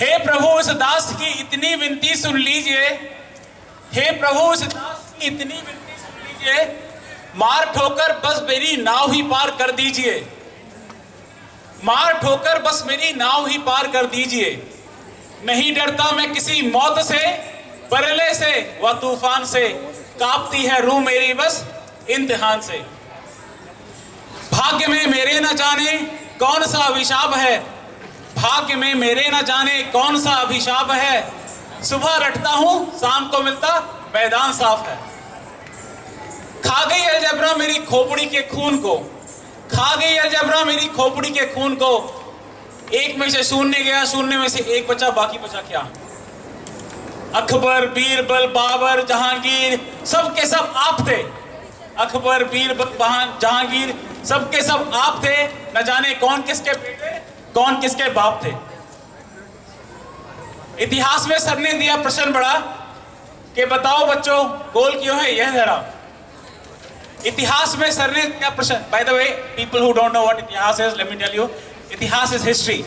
हे प्रभु इस दास की इतनी विनती सुन लीजिए, हे प्रभु इस दास की इतनी विनती सुन लीजिए, मार ठोकर बस मेरी नाव ही पार कर दीजिए, मार ठोकर बस मेरी नाव ही पार कर दीजिए। नहीं डरता मैं किसी मौत से, बरले से व तूफान से, कांपती है रूह मेरी बस इम्तिहान से। भाग्य में मेरे न जाने कौन सा अभिशाप है, भाग्य में मेरे न जाने कौन सा अभिशाप है, सुबह रटता हूं शाम को मिलता मैदान साफ है। खा गई अलजबरा मेरी खोपड़ी के खून को, खा गई अलजबरा मेरी खोपड़ी के खून को, एक में से शून्य गया, शून्य में से एक बचा, बाकी बचा क्या। अकबर बीरबल बाबर जहांगीर सबके सब आप थे, अकबर बीरबल जहांगीर सबके सब आप थे, न जाने कौन किसके बेटे कौन किसके बाप थे। इतिहास में सर ने दिया प्रश्न बड़ा कि बताओ बच्चों गोल क्यों है यह धरा। इतिहास में सर ने दिया प्रश्न, by the way people who don't know what इतिहास is, let me tell you, इतिहास इज हिस्ट्री।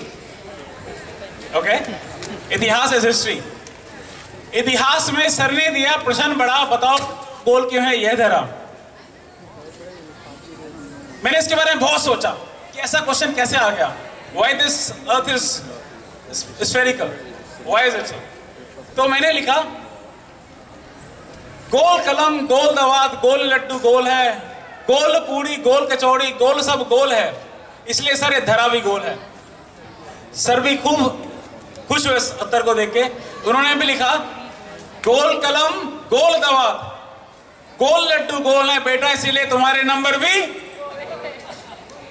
ओके, इतिहास इज हिस्ट्री। इतिहास में सर ने दिया प्रश्न बड़ा, बताओ गोल क्यों है यह धरा। मैंने इसके बारे में बहुत सोचा कि ऐसा क्वेश्चन कैसे आ गया, why this earth is spherical, why is it so। तो मैंने लिखा गोल कलम गोल दवात गोल लड्डू गोल है, गोल पूड़ी गोल कचौड़ी गोल सब गोल है, इसलिए सर ये धरा भी गोल है। सर भी खूब खुश हुए इस उत्तर को देख के। उन्होंने भी लिखा गोल कलम गोल दवात गोल लड्डू गोल है बेटा, इसीलिए तुम्हारे नंबर भी।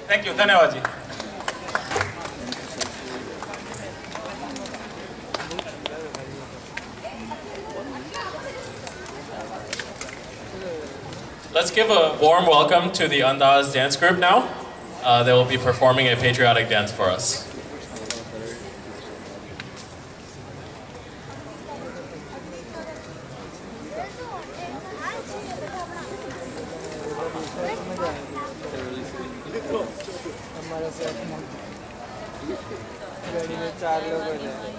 थैंक यू, धन्यवाद जी। Let's give a warm welcome to the Andaz dance group now. They will be performing a patriotic dance for us. गाड़ी में 4 लोग हो जाए।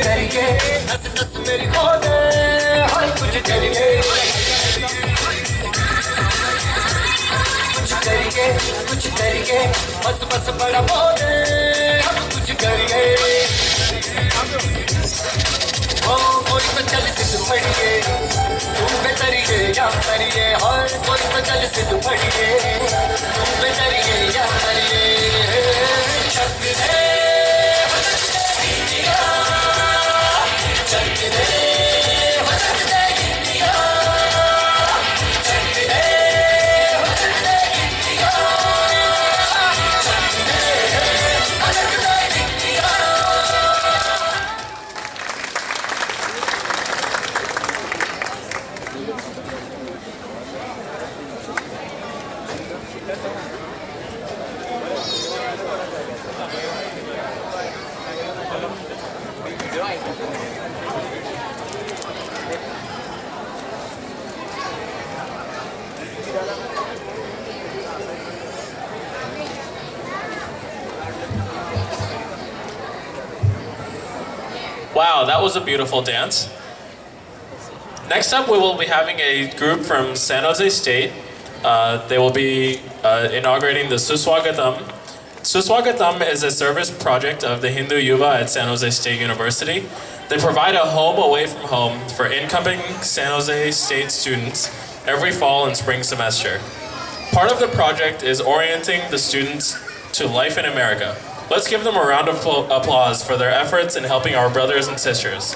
करिए नस नस मेरी खो दे हाय कुछ करिए कुछ करिए बस बस बड़ा बोले हम कुछ करिए ओ कोई तो चल सिद्ध पड़िए तुम बेतरिए या करिए हाय कोई तो चल सिद्ध पड़िए तुम बेतरिए या करिए चक दे इंडिया चक दे इंडिया चक दे Wow, that was a beautiful dance. Next up, we will be having a group from San Jose State. They will be inaugurating the Suswagatam. Suswagatam is a service project of the Hindu Yuva at San Jose State University. They provide a home away from home for incoming San Jose State students every fall and spring semester. Part of the project is orienting the students to life in America. Let's give them a round of applause for their efforts in helping our brothers and sisters.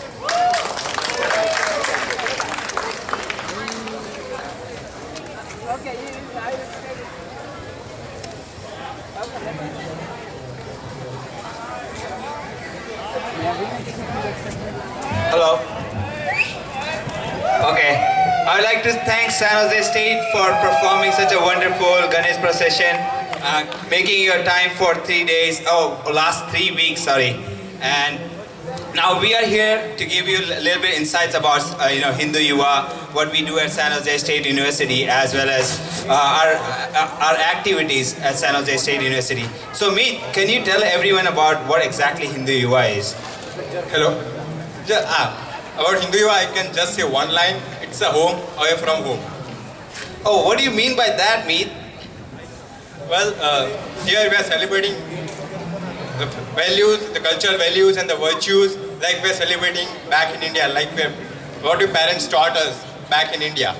Hello. Okay. I would like to thank San Jose State for performing such a wonderful Ganesh procession, making your time for 3 days, last 3 weeks, sorry. And now we are here to give you a little bit insights about Hindu Yuva, what we do at San Jose State University, as well as our activities at San Jose State University. So Meet, can you tell everyone about what exactly Hindu Yuva is? Hello. About Hindu Yuva, I can just say one line. It's a home away from home. Oh, what do you mean by that, Meet? Well, here we are celebrating the values, the cultural values and the virtues like we are celebrating back in India, like what your parents taught us back in India.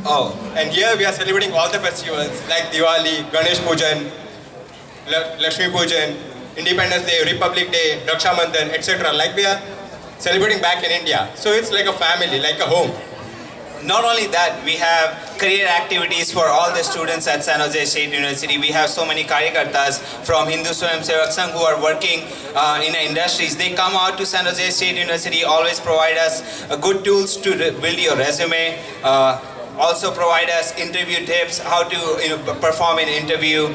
Oh, And here we are celebrating all the festivals like Diwali, Ganesh Pujan, Lakshmi Pujan, Independence Day, Republic Day, Raksha Bandhan, etc. Like we are celebrating back in India. So it's like a family, like a home. not only that, we have career activities for all the students at San Jose State University. We have so many karyakartas from Hindu Swayam Sevak Sangh who are working in industries. They come out to San Jose State University, always provide us good tools to build your resume, also provide us interview tips, how to perform an interview.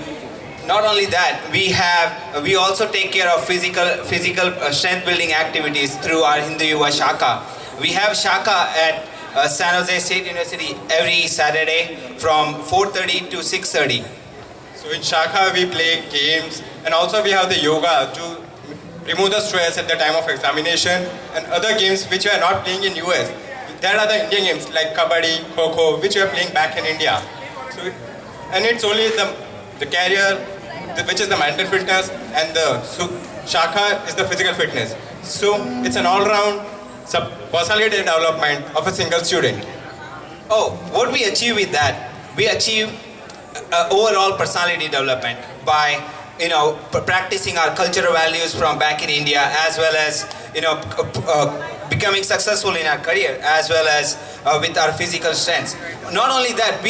Not only that, we also take care of physical strength building activities through our Hindu Yuva Shaka. We have Shaka at San Jose State University every Saturday from 4:30 to 6:30. So in Shaka we play games, and also we have the yoga to remove the stress at the time of examination, and other games which we are not playing in US. There are the Indian games like Kabaddi, Kho-Kho, which we are playing back in India. So, and it's only the career, which is the mental fitness, and the Shaka is the physical fitness. So it's an all-round personality development of a single student. Oh, what we achieve with that? We achieve overall personality development by practicing our cultural values from back in India, as well as becoming successful in our career, as well as with our physical strengths. Not only that,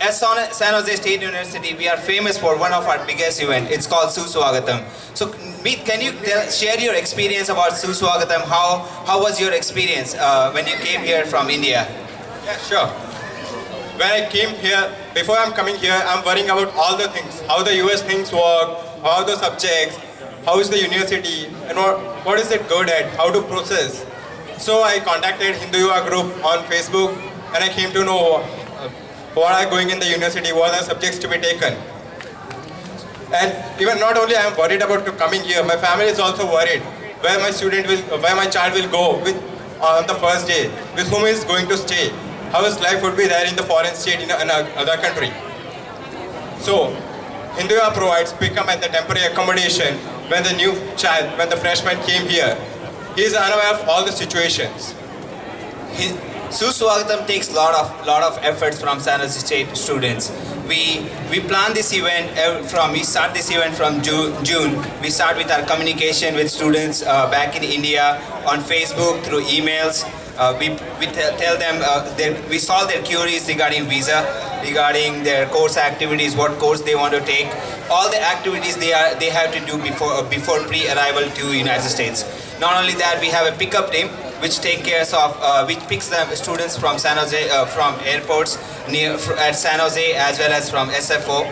at San Jose State University, we are famous for one of our biggest events. It's called Suswagatam. So, Meet, can you share your experience about Suswagatam? How was your experience when you came here from India? Yeah, sure. When I came here, before I'm coming here, I'm worrying about all the things, how the US things work, how the subjects, how is the university, and what is it good at, how to process. So I contacted Hindu Yuva group on Facebook, and I came to know what are going in the university, what are subjects to be taken. And even not only I am worried about coming here, my family is also worried. where where my child will go with on the first day, with whom he is going to stay, how his life would be there in the foreign state in another country. So, Hindu provides pick-up and the temporary accommodation when when the freshman came here. He is unaware of all the situations. Suswagatam takes lot of efforts from San Jose State students. We plan this event we start this event from June. We start with our communication with students back in India on Facebook through emails. We tell them we solve their queries regarding visa, regarding their course activities, what course they want to take, all the activities they have to do before pre-arrival to United States. Not only that, we have a pickup team which which picks the students from San Jose from airports at San Jose as well as from SFO.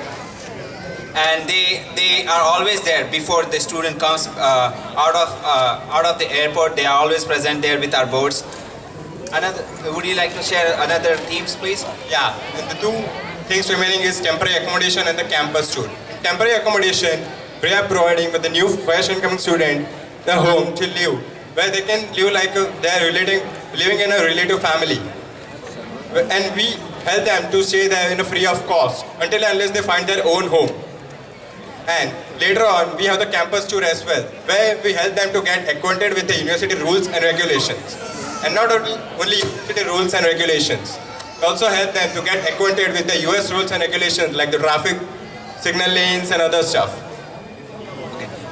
And they are always there before the student comes out of the airport. They are always present there with our boards. Would you like to share another themes, please? Yeah, and the two things remaining is temporary accommodation and the campus tour. In temporary accommodation, we are providing with the new fresh incoming student the home to live, where they can live like they are living in a relative family. And we help them to stay there in a free of cost until and unless they find their own home. And later on, we have the campus tour as well, where we help them to get acquainted with the university rules and regulations. And not only university rules and regulations, we also help them to get acquainted with the US rules and regulations like the traffic, signal lanes and other stuff.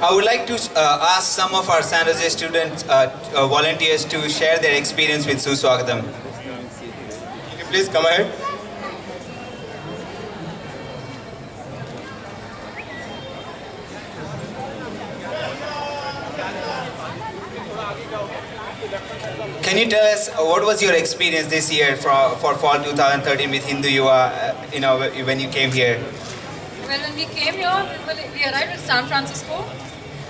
I would like to ask some of our San Jose students, volunteers to share their experience with Suswagatam. Can you please come ahead? Can you tell us what was your experience this year for fall 2013 with Hindu Yuva, when you came here? Well, when we came here, we arrived at San Francisco,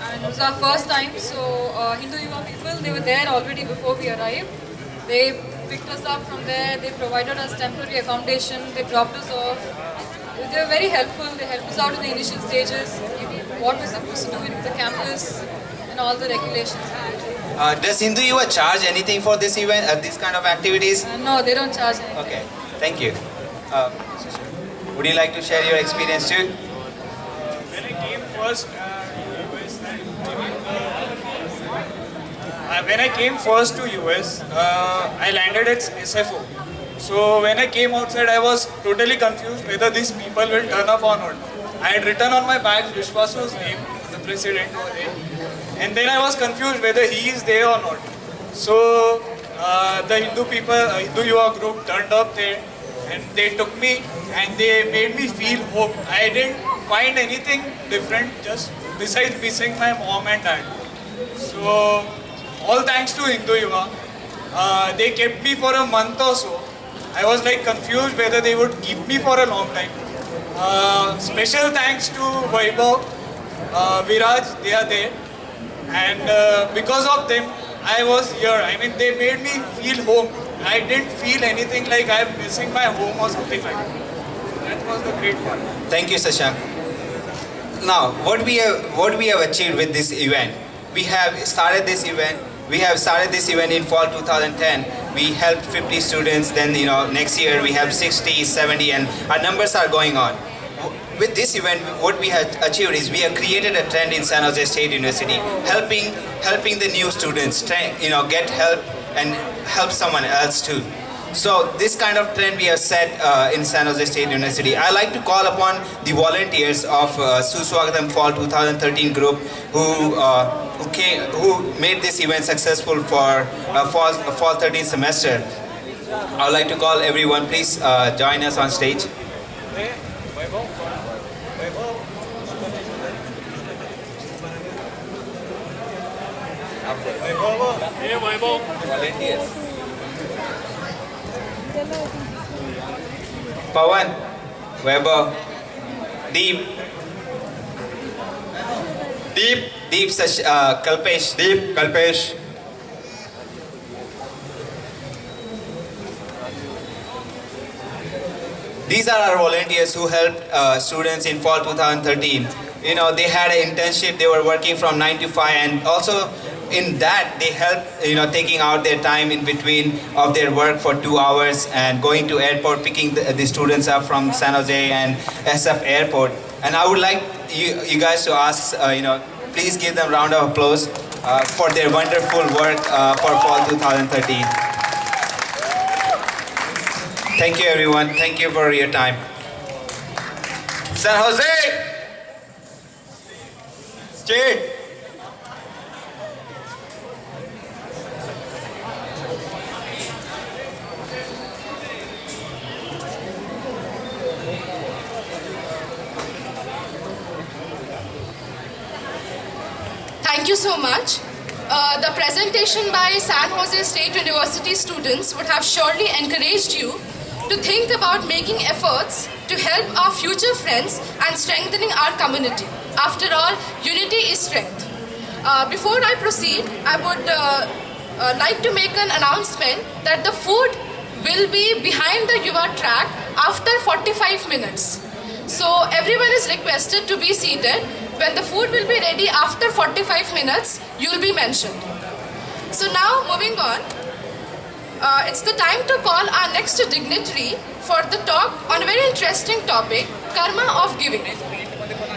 and it was our first time. So Hindu Yuva people, they were there already before we arrived. They picked us up from there. They provided us temporary accommodation. They dropped us off. They were very helpful. They helped us out in the initial stages, what we're supposed to do in the campus, and all the regulations. Does Hindu Yuva charge anything for this event, these kind of activities? No, they don't charge anything. Okay, thank you. Would you like to share your experience too? When I came first to US, I landed at SFO. So when I came outside, I was totally confused whether these people will turn up or not. I had written on my bag Vishwasu's name, the president over there, and then I was confused whether he is there or not. So the Hindu Yuva group turned up there, and they took me and they made me feel hope. I didn't find anything different just besides missing my mom and dad. So all thanks to Hindu Yuva, they kept me for a month or so. I was like confused whether they would keep me for a long time. Special thanks to Vaibhav, Viraj, they are there. And because of them, I was here. I mean, they made me feel home. I didn't feel anything like I'm missing my home or something like that. That was the great part. Thank you, Sashank. Now, what we have achieved with this event, we have started this event in fall 2010. We helped 50 students. Then next year we have 60, 70, and our numbers are going on. With this event, what we have achieved is we have created a trend in San Jose State University, helping the new students, get help and help someone else too. So this kind of trend we have set in San Jose State University. I like to call upon the volunteers of Suswagatam Fall 2013 group who made this event successful for fall 13 semester. I would like to call everyone, please join us on stage. Volunteers. Pawan, Weber, Deep, Kalpesh. These are our volunteers who helped students in fall 2013. They had an internship. They were working from 9 to 5, and also in that they help, taking out their time in between of their work for 2 hours and going to airport, picking the students up from San Jose and SF airport. And I would like you guys to ask, please give them a round of applause for their wonderful work for fall 2013. Thank you, everyone. Thank you for your time. San Jose! State! Thank you so much. The presentation by San Jose State University students would have surely encouraged you to think about making efforts to help our future friends and strengthening our community. After all, unity is strength. Before I proceed, I would like to make an announcement that the food will be behind the Yuva track after 45 minutes. So everyone is requested to be seated. When the food will be ready after 45 minutes, you will be mentioned. So now moving on, it's the time to call our next dignitary for the talk on a very interesting topic, karma of giving.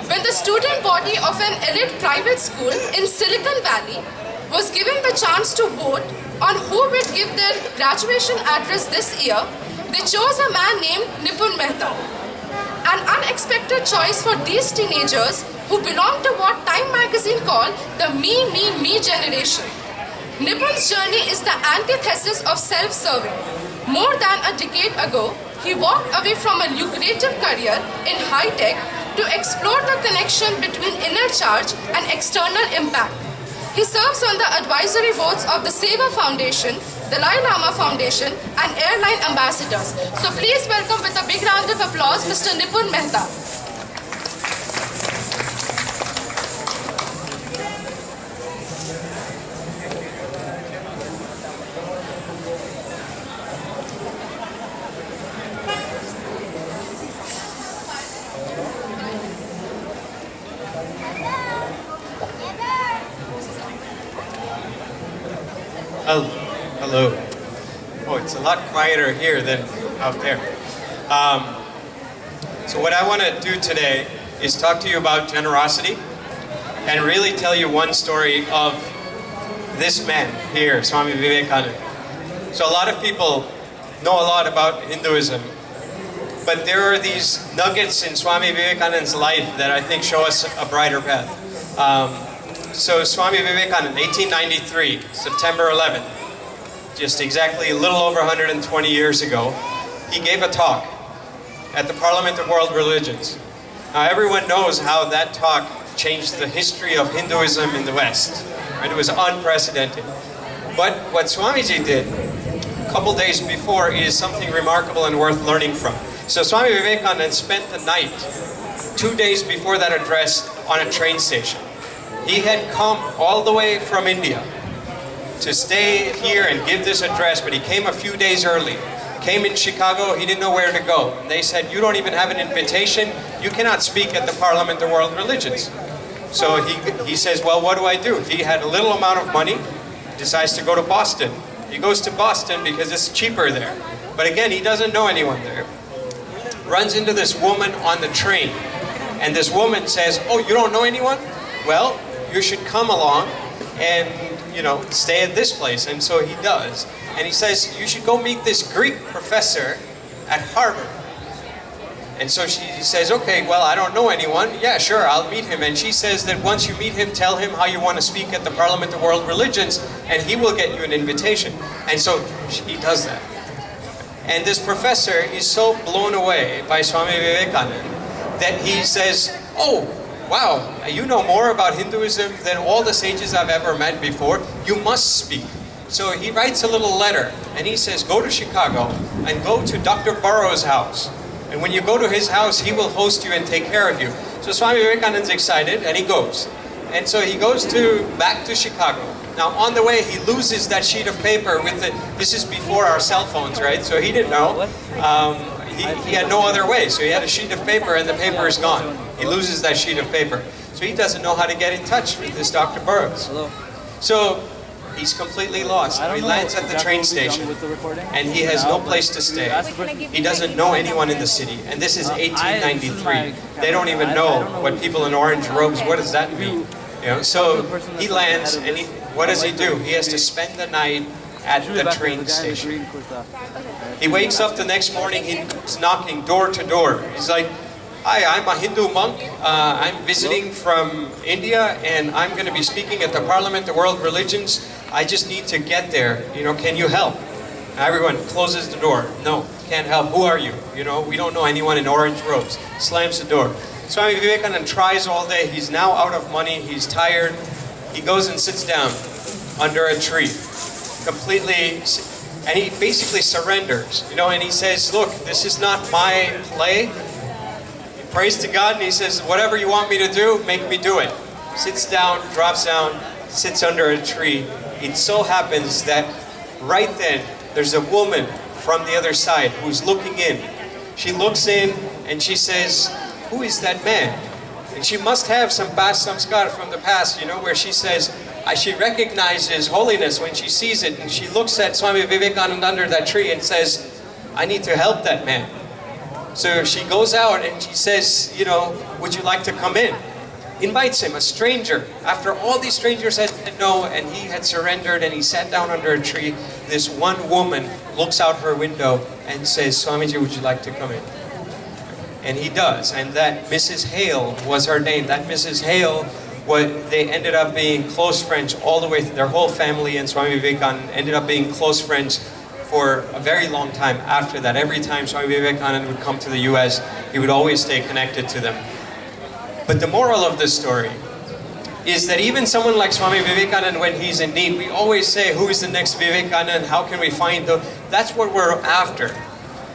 When the student body of an elite private school in Silicon Valley was given the chance to vote on who would give their graduation address this year, they chose a man named Nipun Mehta. An unexpected choice for these teenagers who belong to what Time magazine called the me, me, me generation. Nipun's journey is the antithesis of self-serving. More than a decade ago, he walked away from a lucrative career in high-tech to explore the connection between inner charge and external impact. He serves on the advisory boards of the Seva Foundation, the Dalai Lama Foundation, and airline ambassadors. So please welcome with a big round of applause, Mr. Nipun Mehta. Hello. Oh, it's a lot quieter here than out there. So what I want to do today is talk to you about generosity and really tell you one story of this man here, Swami Vivekananda. So a lot of people know a lot about Hinduism, but there are these nuggets in Swami Vivekananda's life that I think show us a brighter path. So Swami Vivekananda, 1893, September 11th, just exactly a little over 120 years ago, he gave a talk at the Parliament of World Religions. Now everyone knows how that talk changed the history of Hinduism in the West. Right? It was unprecedented. But what Swamiji did a couple days before is something remarkable and worth learning from. So Swami Vivekananda spent the night, 2 days before that address, on a train station. He had come all the way from India to stay here and give this address, but he came a few days early. Came in Chicago, he didn't know where to go. And they said, you don't even have an invitation, you cannot speak at the Parliament of World Religions. So he says, well, what do I do? He had a little amount of money, decides to go to Boston. He goes to Boston because it's cheaper there. But again, he doesn't know anyone there. Runs into this woman on the train. And this woman says, oh, you don't know anyone? Well, you should come along and stay at this place. And so he does. And he says, you should go meet this Greek professor at Harvard. And so she says, okay, well, I don't know anyone. Yeah, sure, I'll meet him. And she says that once you meet him, tell him how you want to speak at the Parliament of World Religions, and he will get you an invitation. And so he does that. And this professor is so blown away by Swami Vivekananda that he says, oh, wow, you know more about Hinduism than all the sages I've ever met before. You must speak. So he writes a little letter, and he says, go to Chicago and go to Dr. Burroughs' house. And when you go to his house, he will host you and take care of you. So Swami Vivekananda's excited, and he goes. And so he goes back to Chicago. Now, on the way, he loses that sheet of paper with this is before our cell phones, right? So he didn't know. He had no other way. So he had a sheet of paper, and the paper is gone. He loses that sheet of paper. So he doesn't know how to get in touch with this Dr. Burroughs. So he's completely lost. He lands at the train station and he has no place to stay. He doesn't know anyone in the city. And this is 1893. They don't even know what people in orange robes, what does that mean? You know, so he lands and what does he do? He has to spend the night at the train station. He wakes up the next morning, he's knocking door to door. He's like, "Hi, I'm a Hindu monk. I'm visiting from India and I'm going to be speaking at the Parliament of World Religions. I just need to get there. You know, can you help?" And everyone closes the door. "No, can't help. Who are you? You know, we don't know anyone in orange robes." Slams the door. Swami Vivekananda tries all day. He's now out of money. He's tired. He goes and sits down under a tree, completely, and he basically surrenders, you know, and he says, "Look, this is not my play." He prays to God and he says, "Whatever you want me to do, make me do it." Sits down, drops down, sits under a tree. It so happens that right then there's a woman from the other side who's looking in. She looks in and she says, "Who is that man?" And she must have some samskar from the past, you know, where she says, she recognizes holiness when she sees it, and she looks at Swami Vivekananda under that tree and says, "I need to help that man." So she goes out and she says, you know, "Would you like to come in?" Invites him, a stranger. After all these strangers had said no and he had surrendered and he sat down under a tree, this one woman looks out her window and says, "Swamiji, would you like to come in?" And he does, and that Mrs. Hale was her name. That Mrs. Hale, they ended up being close friends all the way through. Their whole family and Swami Vivekananda ended up being close friends for a very long time after that. Every time Swami Vivekananda would come to the US, he would always stay connected to them. But the moral of this story is that even someone like Swami Vivekananda, when he's in need, we always say, who is the next Vivekananda? How can we find them? That's what we're after.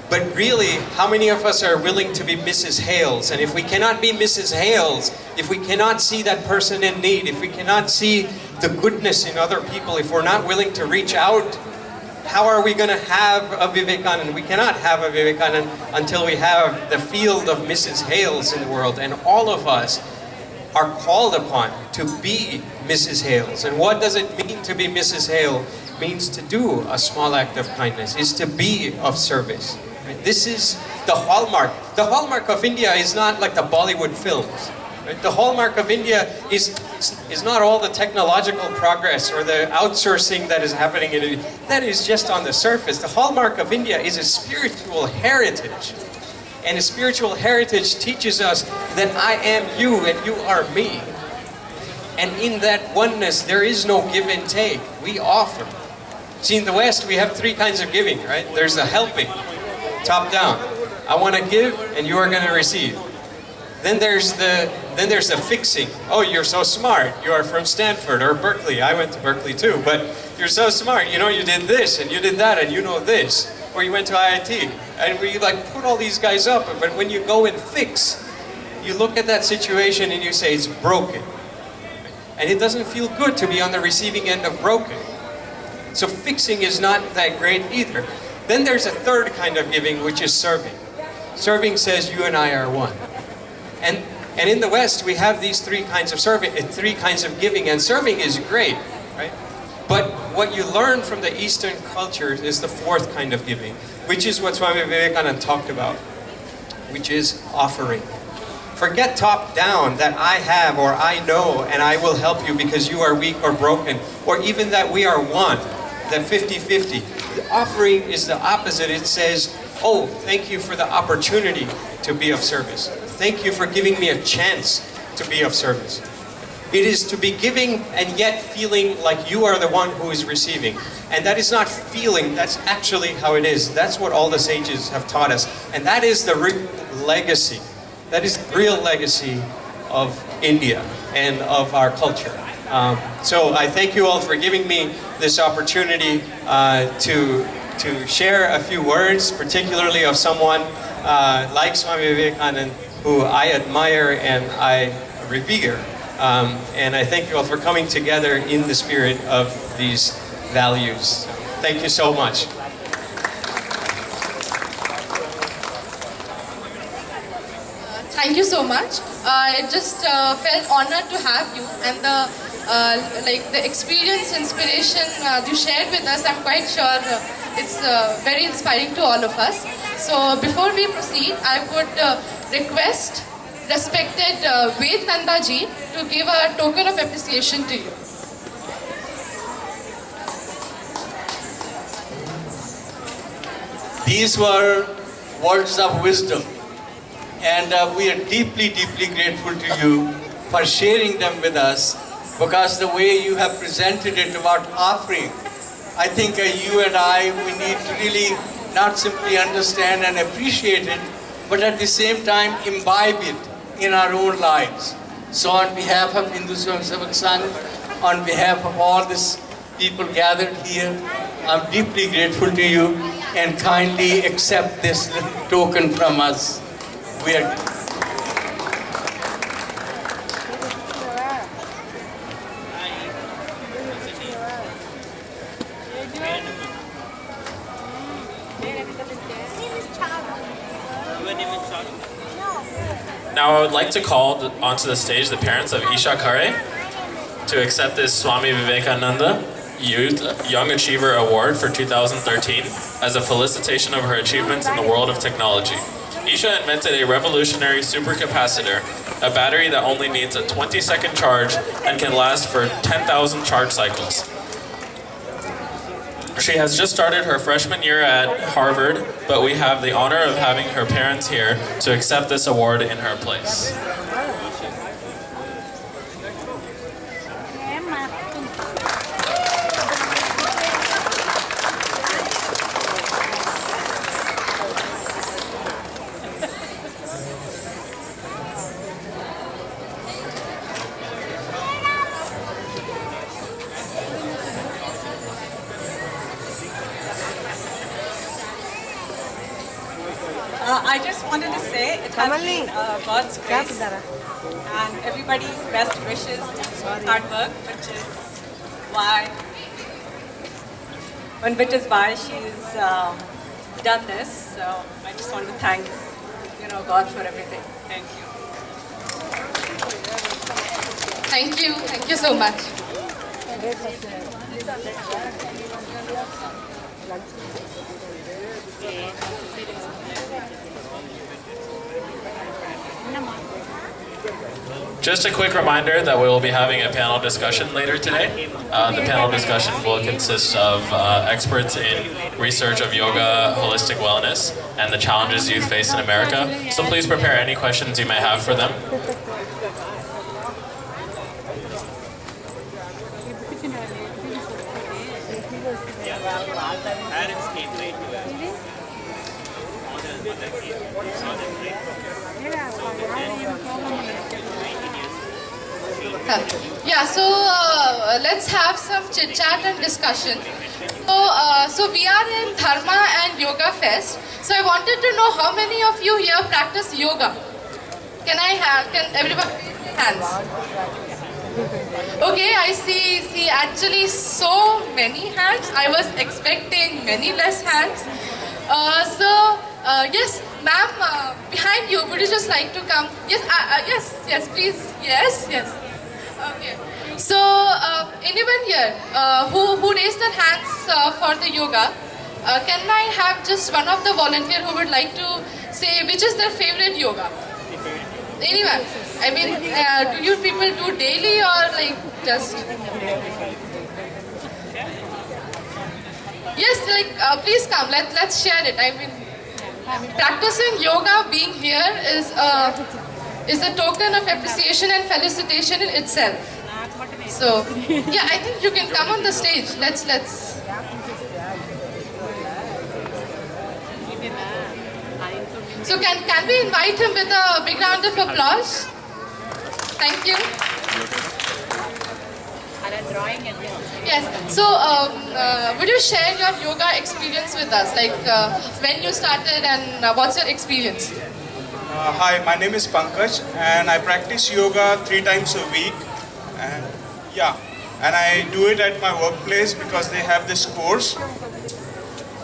But really, how many of us are willing to be Mrs. Hales? And if we cannot be Mrs. Hales, if we cannot see that person in need, if we cannot see the goodness in other people, if we're not willing to reach out, how are we going to have a Vivekananda? We cannot have a Vivekananda until we have the field of Mrs. Hales in the world. And all of us are called upon to be Mrs. Hales. And what does it mean to be Mrs. Hale? It means to do a small act of kindness, is to be of service. This is the hallmark. The hallmark of India is not like the Bollywood films. Right? The hallmark of India is not all the technological progress or the outsourcing that is happening in India. That is just on the surface. The hallmark of India is a spiritual heritage. And a spiritual heritage teaches us that I am you and you are me. And in that oneness, there is no give and take. We offer. See, in the West, we have three kinds of giving, right? There's the helping. Top down. I want to give and you are going to receive. Then there's the fixing. Oh, you're so smart. You are from Stanford or Berkeley. I went to Berkeley too, but you're so smart. You know, you did this and you did that and you know this. Or you went to IIT. And we like put all these guys up. But when you go and fix, you look at that situation and you say it's broken. And it doesn't feel good to be on the receiving end of broken. So fixing is not that great either. Then there's a third kind of giving, which is serving. Serving says you and I are one. And in the West, we have these three kinds of serving, three kinds of giving, and serving is great, right? But what you learn from the Eastern cultures is the fourth kind of giving, which is what Swami Vivekananda talked about, which is offering. Forget top down that I have or I know and I will help you because you are weak or broken, or even that we are one, that 50-50. The offering is the opposite. It says, oh, thank you for the opportunity to be of service. Thank you for giving me a chance to be of service. It is to be giving and yet feeling like you are the one who is receiving. And that is not feeling, that's actually how it is. That's what all the sages have taught us. And that is the real legacy. That is the real legacy of India and of our culture. So I thank you all for giving me this opportunity to share a few words, particularly of someone like Swami Vivekananda, who I admire and I revere. And I thank you all for coming together in the spirit of these values. Thank you so much. Thank you so much. I just felt honored to have you, and the like the experience, inspiration you shared with us. I'm quite sure it's very inspiring to all of us. So before we proceed, I would request respected Ved Nanda ji to give a token of appreciation to you. These were words of wisdom, and we are deeply, deeply grateful to you for sharing them with us, because the way you have presented it about offering, I think you and I, we need to really not simply understand and appreciate it, but at the same time imbibe it in our own lives. So on behalf of Hindu Swayam Sevak Sangh, on behalf of all these people gathered here, I'm deeply grateful to you, and kindly accept this token from us. We are Now I would like to call onto the stage the parents of Isha Kare to accept this Swami Vivekananda Youth Young Achiever Award for 2013 as a felicitation of her achievements in the world of technology. Isha invented a revolutionary supercapacitor, a battery that only needs a 20-second charge and can last for 10,000 charge cycles. She has just started her freshman year at Harvard, but we have the honor of having her parents here to accept this award in her place. I just wanted to say it has been God's grace and everybody's best wishes, hard work, which is why she's done this. So I just want to thank God for everything. Thank you. Thank you so much. Just a quick reminder that we will be having a panel discussion later today. The panel discussion will consist of experts in research of yoga, holistic wellness, and the challenges youth face in America. So please prepare any questions you may have for them. Yeah, so let's have some chit chat and discussion. So we are in Dharma and Yoga Fest. So I wanted to know how many of you here practice yoga. Can everybody raise their hands? Okay, I see actually so many hands. I was expecting many less hands. Yes, ma'am, behind you, would you just like to come? Yes, yes, please. Yes. Okay. So, anyone here who raised their hands for the yoga, can I have just one of the volunteers who would like to say which is their favorite yoga? Anyone? I mean, do you people do daily or like just? Yes, like please come. Let's share it. I mean, practicing yoga, being here is a token of appreciation and felicitation in itself. So, yeah, I think you can come on the stage. Let's. So can we invite him with a big round of applause? Thank you. Yes. So, would you share your yoga experience with us? Like when you started and what's your experience? Hi, my name is Pankaj and I practice yoga 3 times a week. And I do it at my workplace because they have this course.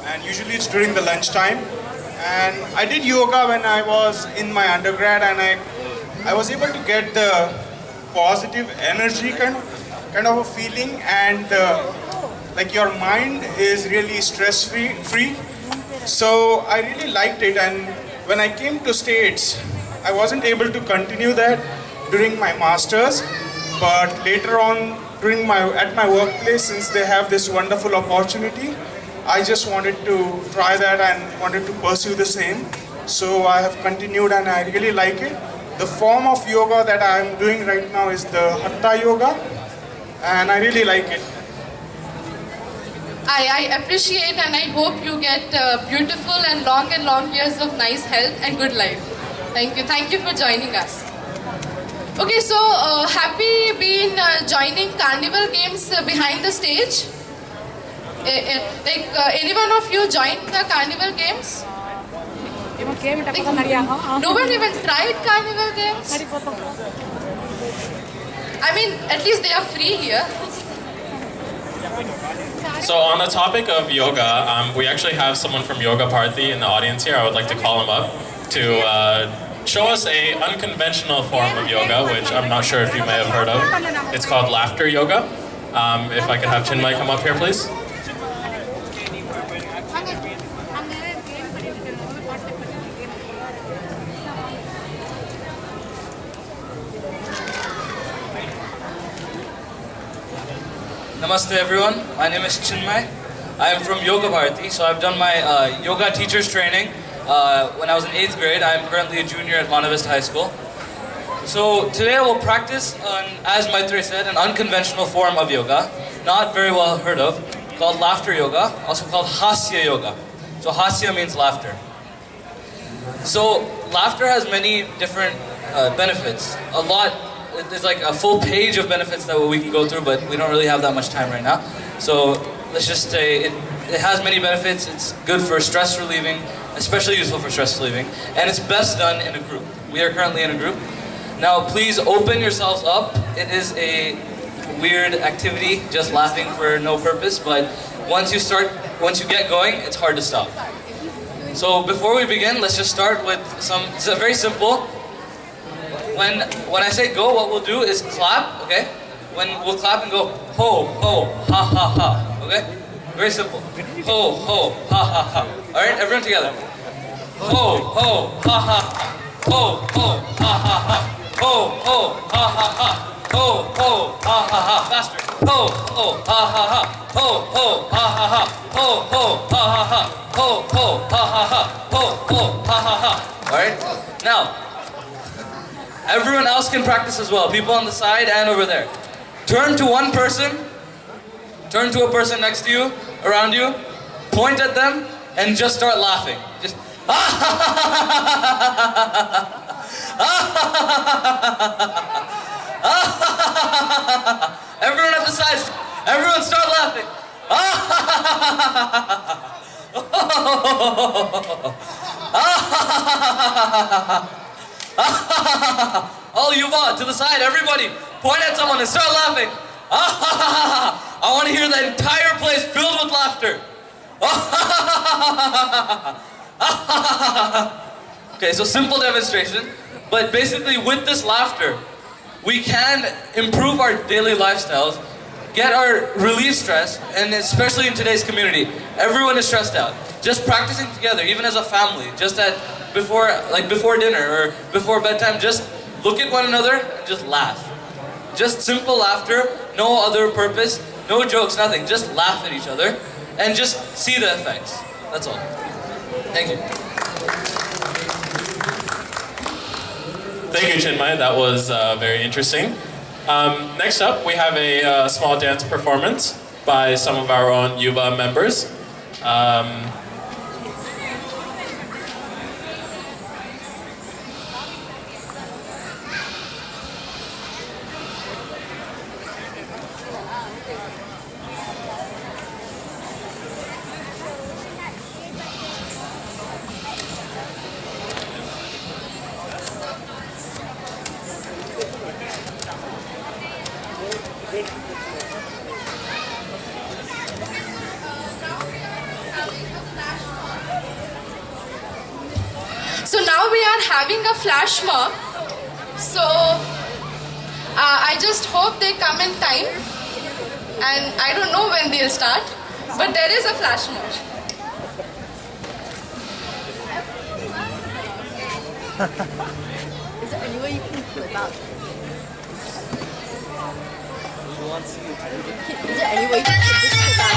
And usually it's during the lunchtime. And I did yoga when I was in my undergrad and I was able to get the positive energy kind kind of a feeling, and like your mind is really stress free. So I really liked it, and when I came to States, I wasn't able to continue that during my masters, but later on at my workplace, since they have this wonderful opportunity, I just wanted to try that and wanted to pursue the same. So I have continued and I really like it. The form of yoga that I am doing right now is the Hatha Yoga, and I really like it. I appreciate and I hope you get beautiful and long years of nice health and good life. Thank you. Thank you for joining us. Okay, so have we been joining carnival games behind the stage? Any one of you joined the carnival games? No one even tried carnival games? I mean, at least they are free here. So on the topic of yoga, we actually have someone from Yoga Party in the audience here. I would like to call him up to show us a unconventional form of yoga, which I'm not sure if you may have heard of. It's called laughter yoga. If I could have Chinmay come up here, please. Namaste everyone, my name is Chinmay. I am from Yoga Bharati, so I've done my yoga teacher's training when I was in 8th grade. I am currently a junior at Monta Vista High School. So today I will practice, as Maitre said, an unconventional form of yoga, not very well heard of, called laughter yoga, also called hasya yoga. So hasya means laughter. So laughter has many different benefits. There's like a full page of benefits that we can go through, but we don't really have that much time right now. So let's just say it has many benefits. It's good for stress relieving, especially useful for stress relieving, and it's best done in a group. We are currently in a group. Now please open yourselves up. It is a weird activity, just laughing for no purpose, but once you get going, it's hard to stop. So before we begin, let's just start with it's very simple. When I say go, what we'll do is clap, okay? We'll clap and go ho, ho, ha, ha, ha, okay? Very simple. Ho, ho, ha, ha, ha. Alright, everyone together. Ho, ho, ha, ha, ha. Ho, ho, ha, ha, ha. Ho, ho, ha, ha, ha. Ho, ho, ha, ha, ha. Faster. Ho, ho, ha, ha, ha. Ho, ho, ha, ha, ha. Ho, ho, ha, ha, ha. Ho, ho, ha, ha, ha. Ho, ho, ha, ha, ha. Alright? Now, everyone else can practice as well. People on the side and over there. Turn to one person. Turn to a person next to you, around you. Point at them and just start laughing. Just everyone at the sides. Everyone start laughing. All Yuva to the side, everybody, point at someone and start laughing. I want to hear the entire place filled with laughter. Okay, so simple demonstration, but basically with this laughter, we can improve our daily lifestyles, get our relief stress, and especially in today's community, everyone is stressed out. Just practicing together, even as a family, just before dinner or before bedtime, just look at one another and just laugh. Just simple laughter, no other purpose, no jokes, nothing. Just laugh at each other and just see the effects. That's all. Thank you. Thank you, Chinmay. That was very interesting. Next up, we have a small dance performance by some of our own Yuva members. So now we are having a flash mob. So I just hope they come in time. and I don't know when they'll start, but there is a flash mob. Is there any way you can flip out? Is there any way you can put this to back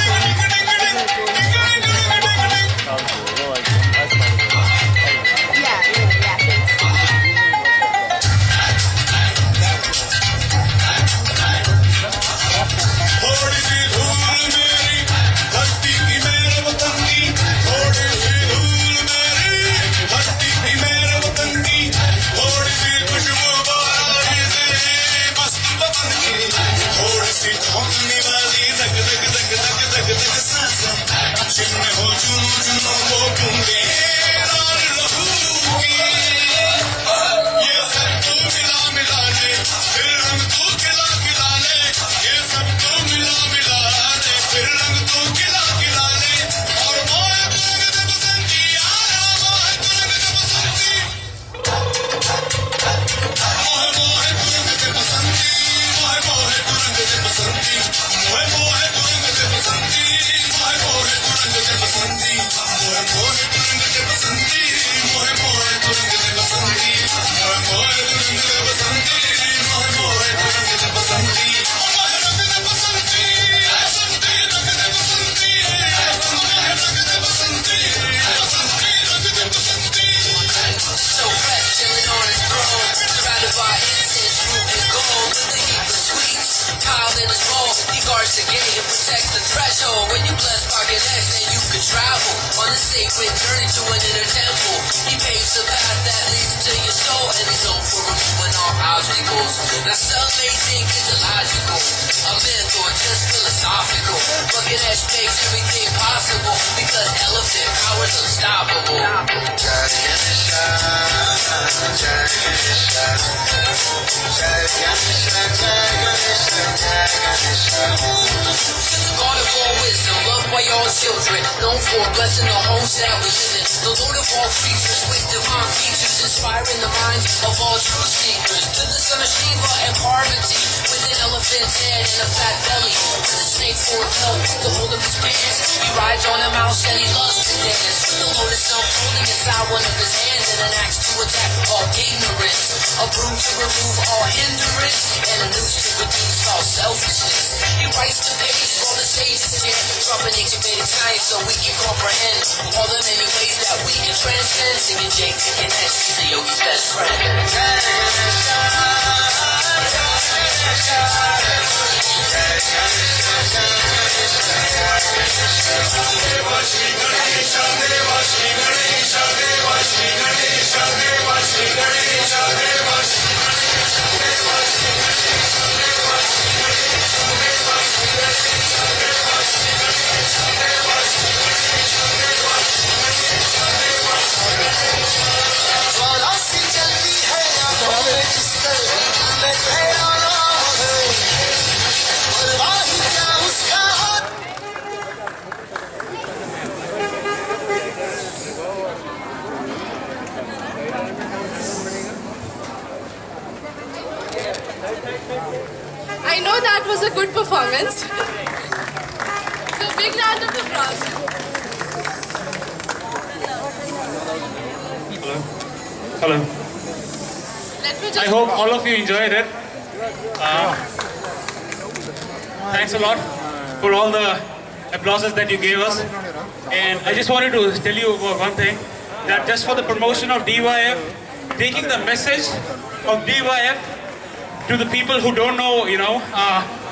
children, known for blessing the homes that we live in. The Lord of all creatures with divine features, inspiring the minds of all true seekers. To the son of Shiva and Parvati, with an elephant's head and a fat belly, with a snake for a belt to hold up his pants. He rides on a mouse and he loves to dance. With the lotus unfolding inside one of his hands, and an axe to attack all ignorance, a broom to remove all hindrance, and a noose to reduce all selfishness. He writes the page for the sages chant, dropping ancient Vedic science so we can comprehend all the many ways that we can transcend. Singing J, singing S, he's a yogi's best friend. I know that was a good performance. So big round of applause. Hello. Let me just I hope all of you enjoyed it. Thanks a lot for all the applauses that you gave us. And I just wanted to tell you about one thing, that just for the promotion of D&YF, taking the message of D&YF to the people who don't know,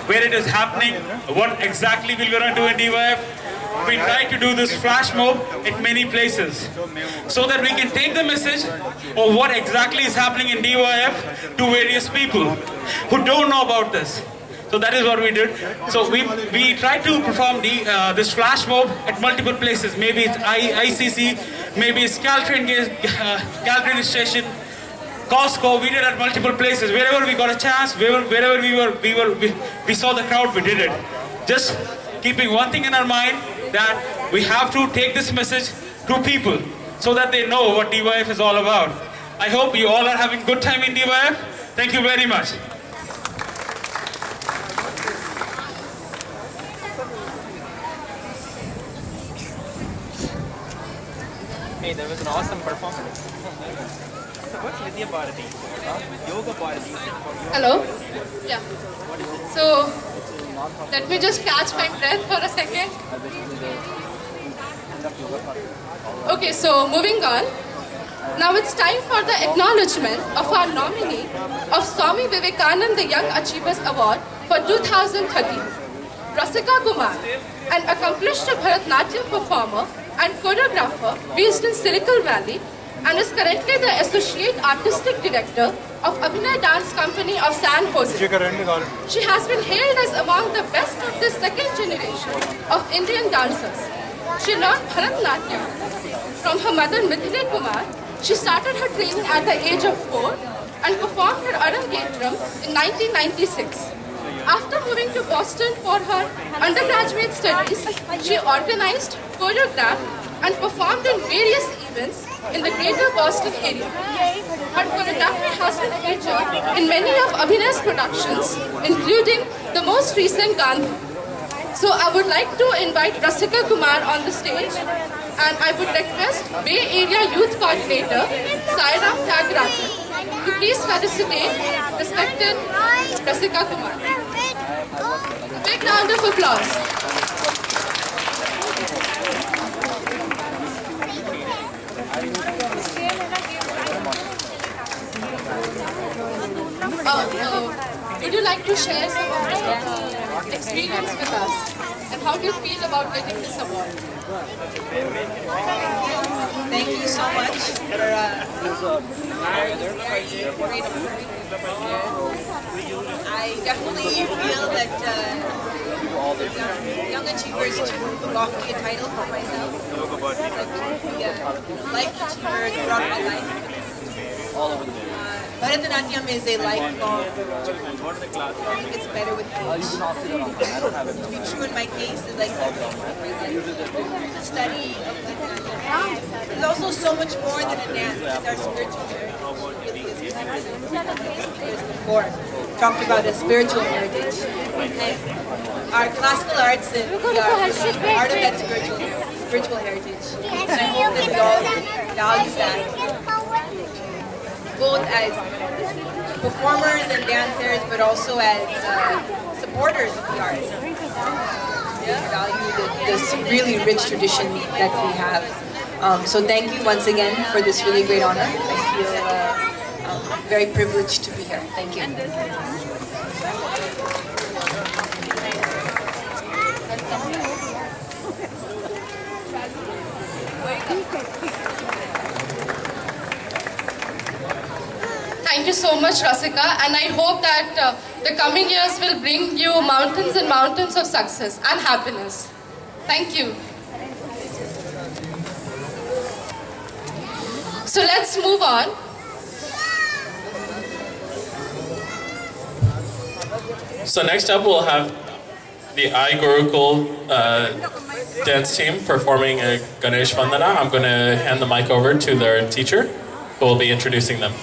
where it is happening, what exactly we're going to do in D&YF, we try to do this flash mob at many places so that we can take the message of what exactly is happening in D&YF to various people who don't know about this. So that is what we did. So we tried to perform this flash mob at multiple places. Maybe it's ICC, maybe it's Caltrain station, Costco. We did at multiple places. Wherever we got a chance, wherever we saw the crowd, we did it. Just keeping one thing in our mind, that we have to take this message to people so that they know what D&YF is all about. I hope you all are having good time in D&YF. Thank you very much. Hey, that was an awesome performance. So what's Vidya Bharati? Yoga Bharati. Hello? Yeah. So, let me just catch my breath for a second. Okay, so moving on. Now it's time for the acknowledgement of our nominee of Swami Vivekananda Young Achievers Award for 2013. Rasika Kumar, an accomplished Bharatanatyam performer and choreographer based in Silicon Valley and is currently the Associate Artistic Director of Abhinay Dance Company of San Jose. She has been hailed as among the best of the second generation of Indian dancers. She learned Bharatanatyam from her mother Mithile Kumar. She started her training at the age of 4 and performed her Arangetram in 1996. After moving to Boston for her undergraduate studies, she organized, choreographed, and performed in various events in the greater Boston area. Her choreography has been featured in many of Abhinay's productions, including the most recent Gandhi. So I would like to invite Rasika Kumar on the stage, and I would request Bay Area Youth Coordinator Sairam Tyagarajan to please felicitate respected Rasika Kumar. Big round of applause. Would you like to share some of your experience with us? And how do you feel about getting this award? Thank you so much for great opportunity. I definitely feel that Young Achievers took lofty a title for myself. Life achiever throughout my life. Bharatanatyam is a lifelong journey. I think it's better with age. To be true in my case is like the study of Bharatanatyam is also so much more than a dance. It's our spiritual heritage. Years before talked about a spiritual heritage. And our classical arts and we are part of that spiritual heritage. And I hope that we all value that. Both as performers and dancers, but also as supporters of the arts. We value this really rich tradition that we have. So thank you once again for this really great honor. I feel very privileged to be here. Thank you. Thank you so much, Rasika, and I hope that the coming years will bring you mountains and mountains of success and happiness. Thank you. So let's move on. So next up we'll have the I Gurukul dance team performing a Ganesh Vandana. I'm going to hand the mic over to their teacher who will be introducing them.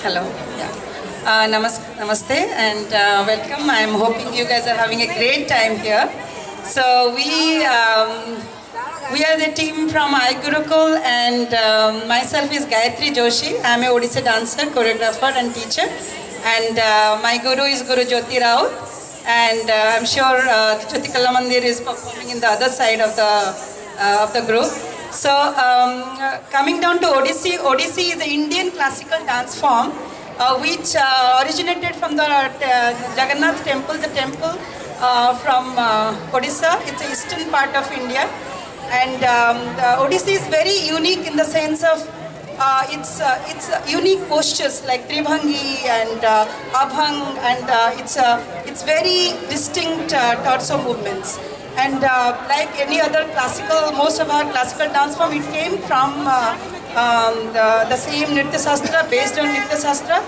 Hello. Yeah. Namaste and welcome. I'm hoping you guys are having a great time here. So we are the team from I Gurukul and myself is Gayatri Joshi. I'm a Odisha dancer, choreographer and teacher. And my guru is Guru Jyoti Rao. And I'm sure Jyoti Kalamandir is performing in the other side of the group. So coming down to Odissi, Odissi is an Indian classical dance form which originated from the Jagannath temple, the temple from Odisha. It's the eastern part of India. And Odissi is very unique in the sense of it's unique postures like Tribhangi and Abhang, and it's very distinct torso movements. And like any other classical, most of our classical dance form, it came from the same Nritya Sastra, based on Nritya Sastra.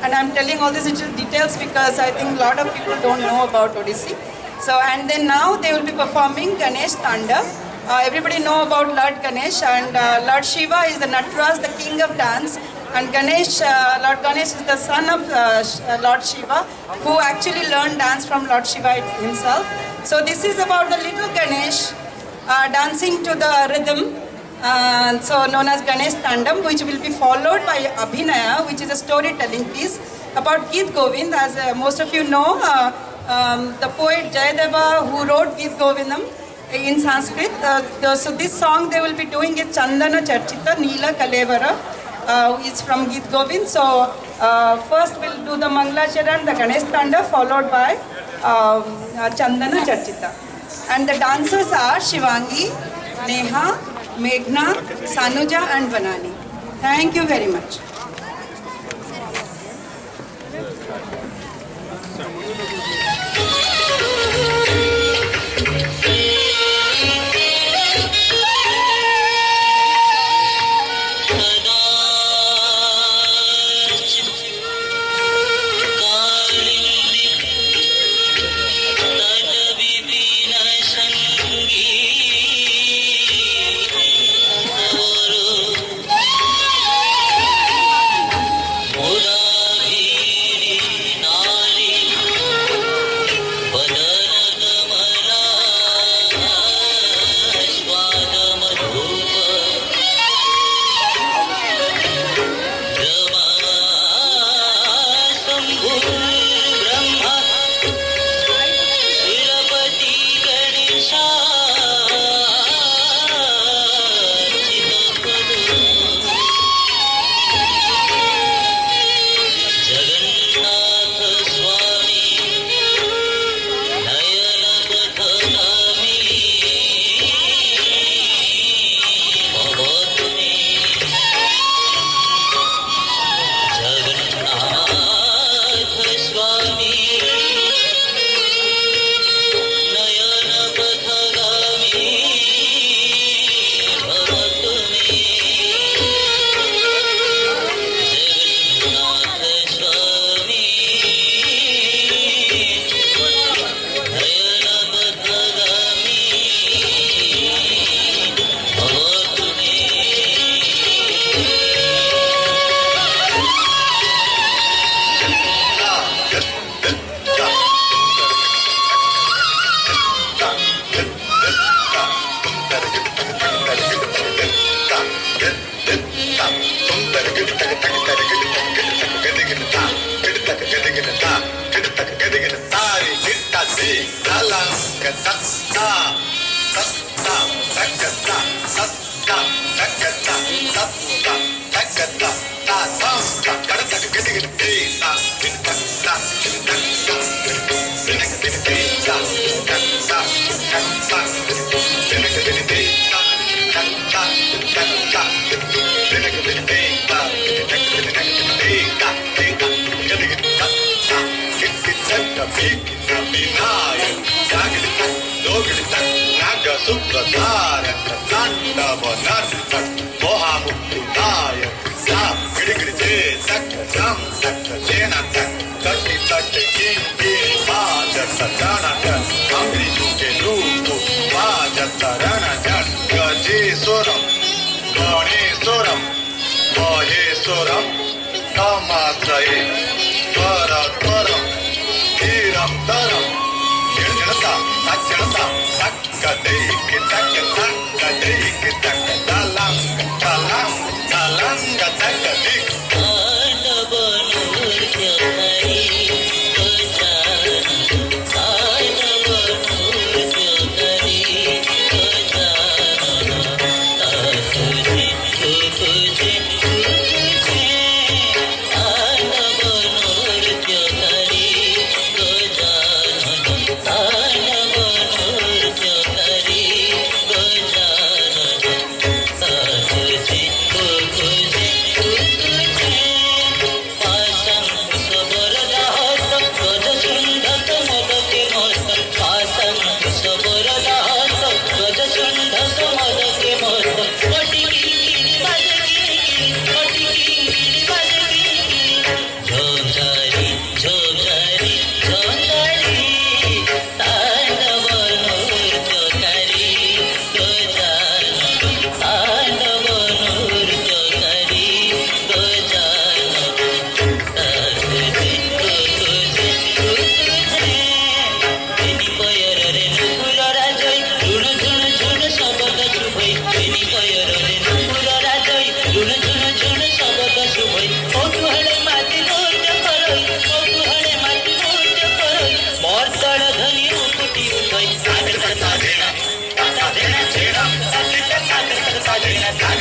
And I'm telling all these little details because I think a lot of people don't know about Odissi. So, and then now they will be performing Ganesh Tanda. Everybody know about Lord Ganesh, and Lord Shiva is the Nataraj, the king of dance. And Ganesh, Lord Ganesh is the son of Lord Shiva, who actually learned dance from Lord Shiva himself. So this is about the little Ganesh dancing to the rhythm, so known as Ganesh Tandam, which will be followed by Abhinaya, which is a storytelling piece about Geet Govind. As most of you know, the poet Jayadeva, who wrote Geet Govindam in Sanskrit. So this song they will be doing is Chandana Charchita Neela Kalevara, is from Geet Govind. So first we'll do the Mangalacharan, the Ganesh Tanda, followed by Chandana Charchita. And the dancers are Shivangi, Neha, Meghna, Sanuja and Vanani. Thank you very much.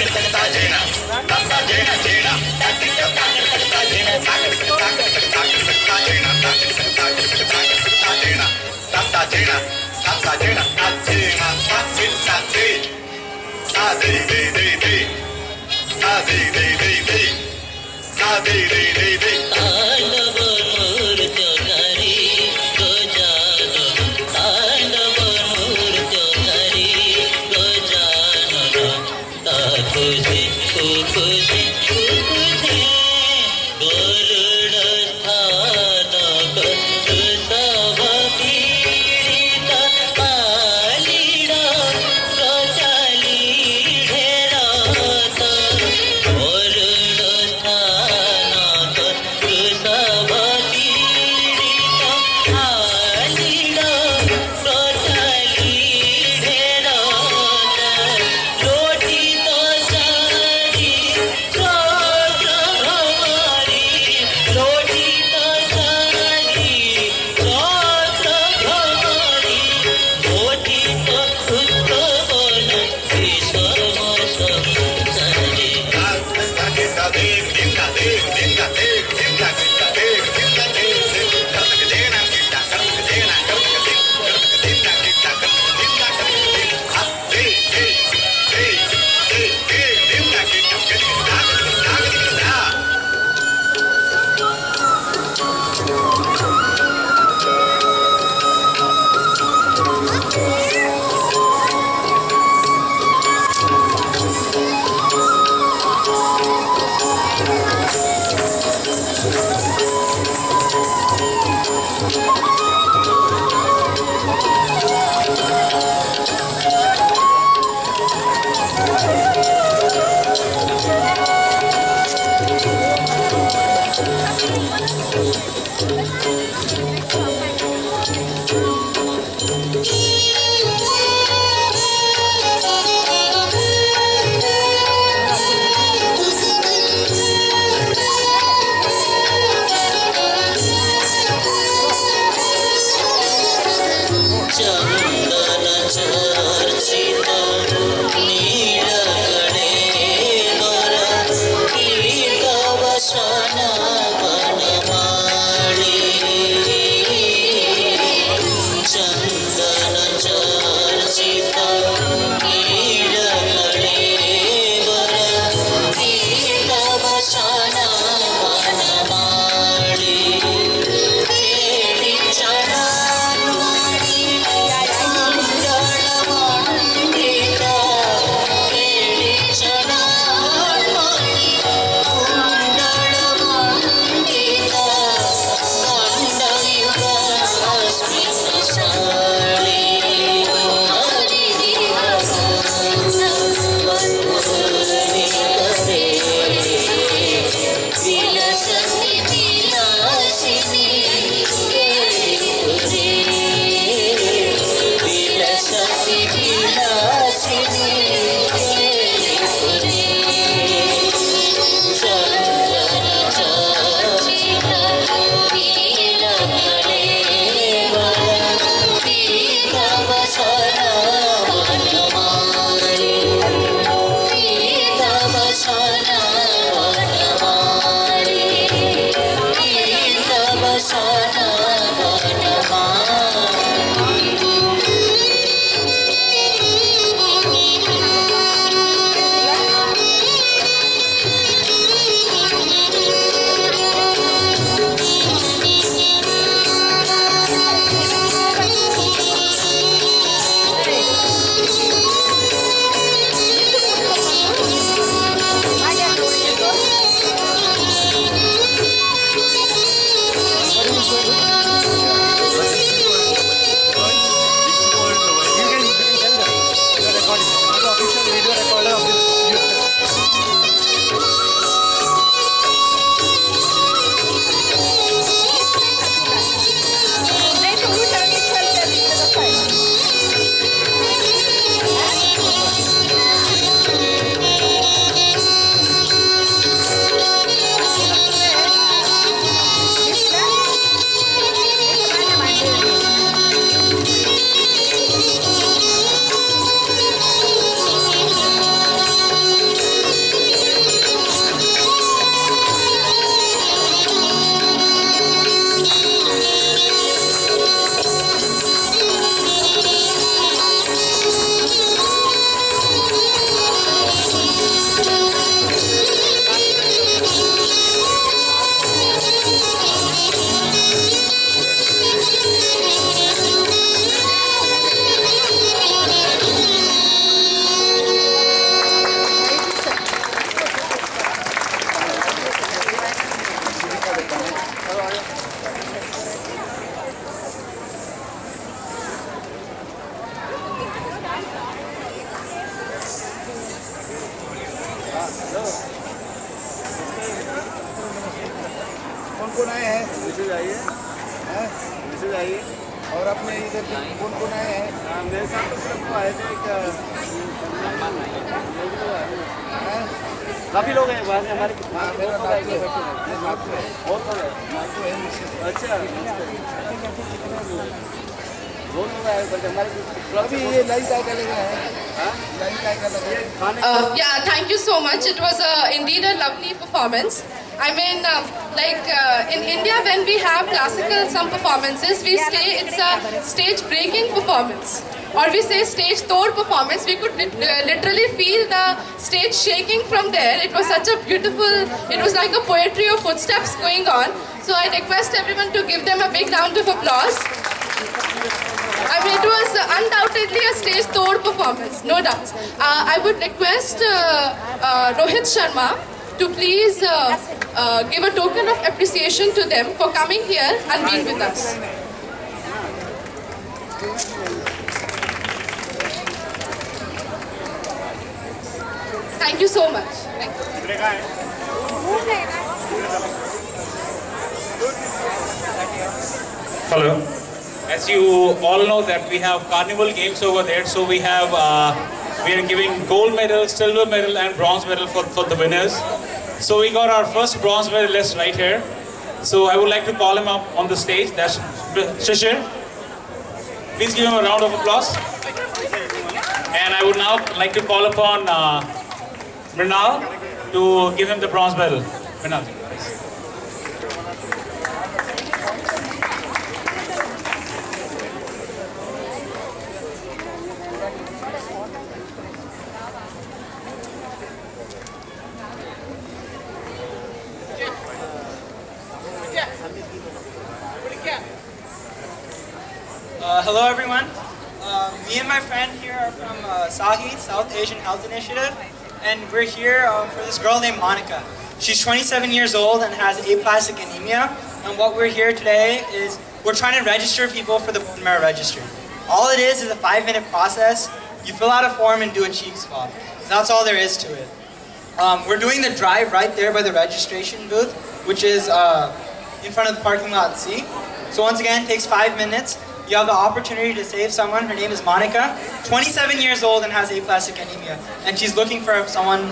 Sabha message आई है, message आई है। और अपने इधर कौन कौन आए हैं? मेरे साथ तो सिर्फ आए थे काफ़ी लोग हैं वहाँ से हमारे बहुत लोग हैं। अच्छा बहुत लोग आए बट हमारे अभी ये लाइव क्या करेगा है? लाइव क्या करेगा? Yeah, thank you so much. It was indeed a lovely performance. I mean, in India, when we have classical some performances, we say it's a stage-breaking performance, or we say stage-tod performance. We could literally feel the stage shaking from there. It was such a beautiful. It was like a poetry of footsteps going on. So I request everyone to give them a big round of applause. I mean, it was undoubtedly a stage-tod performance, no doubt. I would request Rohit Sharma to please give a token of appreciation to them for coming here and being with us. Thank you so much. Hello. As you all know that we have carnival games over there, so we have we are giving gold medal, silver medal and bronze medal for the winners. So we got our first bronze medalist right here. So I would like to call him up on the stage. That's Shishir. Please give him a round of applause. And I would now like to call upon Mrinal to give him the bronze medal. Mrinal. Hello everyone. Me and my friend here are from SAHI, South Asian Health Initiative, and we're here for this girl named Monica. She's 27 years old and has aplastic anemia, and what we're here today is we're trying to register people for the bone marrow registry. All it is a 5-minute process. You fill out a form and do a cheek swab. That's all there is to it. We're doing the drive right there by the registration booth, which is in front of the parking lot C. So once again, it takes 5 minutes. You have the opportunity to save someone. Her name is Monica, 27 years old and has aplastic anemia. And she's looking for someone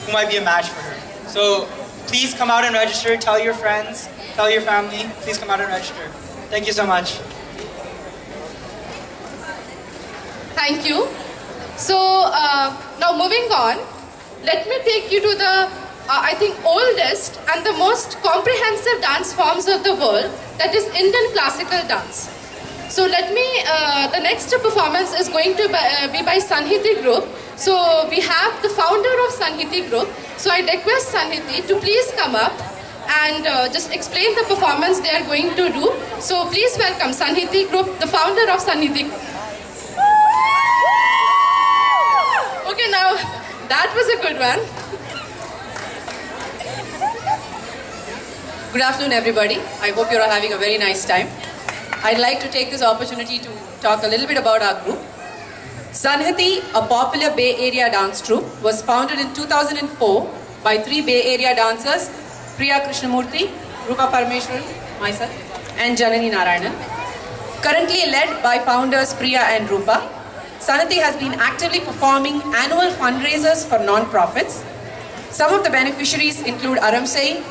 who might be a match for her. So please come out and register. Tell your friends, tell your family. Please come out and register. Thank you so much. Thank you. So now moving on, let me take you to the, I think, oldest and the most comprehensive dance forms of the world, that is Indian classical dance. So let me, the next performance is going to be by Sanhiti Group. So we have the founder of Sanhiti Group. So I request Sanhiti to please come up and just explain the performance they are going to do. So please welcome Sanhiti Group, the founder of Sanhiti Group. Okay, now that was a good one. Good afternoon, everybody. I hope you're all having a very nice time. I'd like to take this opportunity to talk a little bit about our group. Sanhati, a popular Bay Area dance troupe, was founded in 2004 by 3 Bay Area dancers, Priya Krishnamurthy, Rupa Parameshwaran, myself, and Janani Narayanan. Currently led by founders Priya and Rupa, Sanhati has been actively performing annual fundraisers for non-profits. Some of the beneficiaries include Aramsai,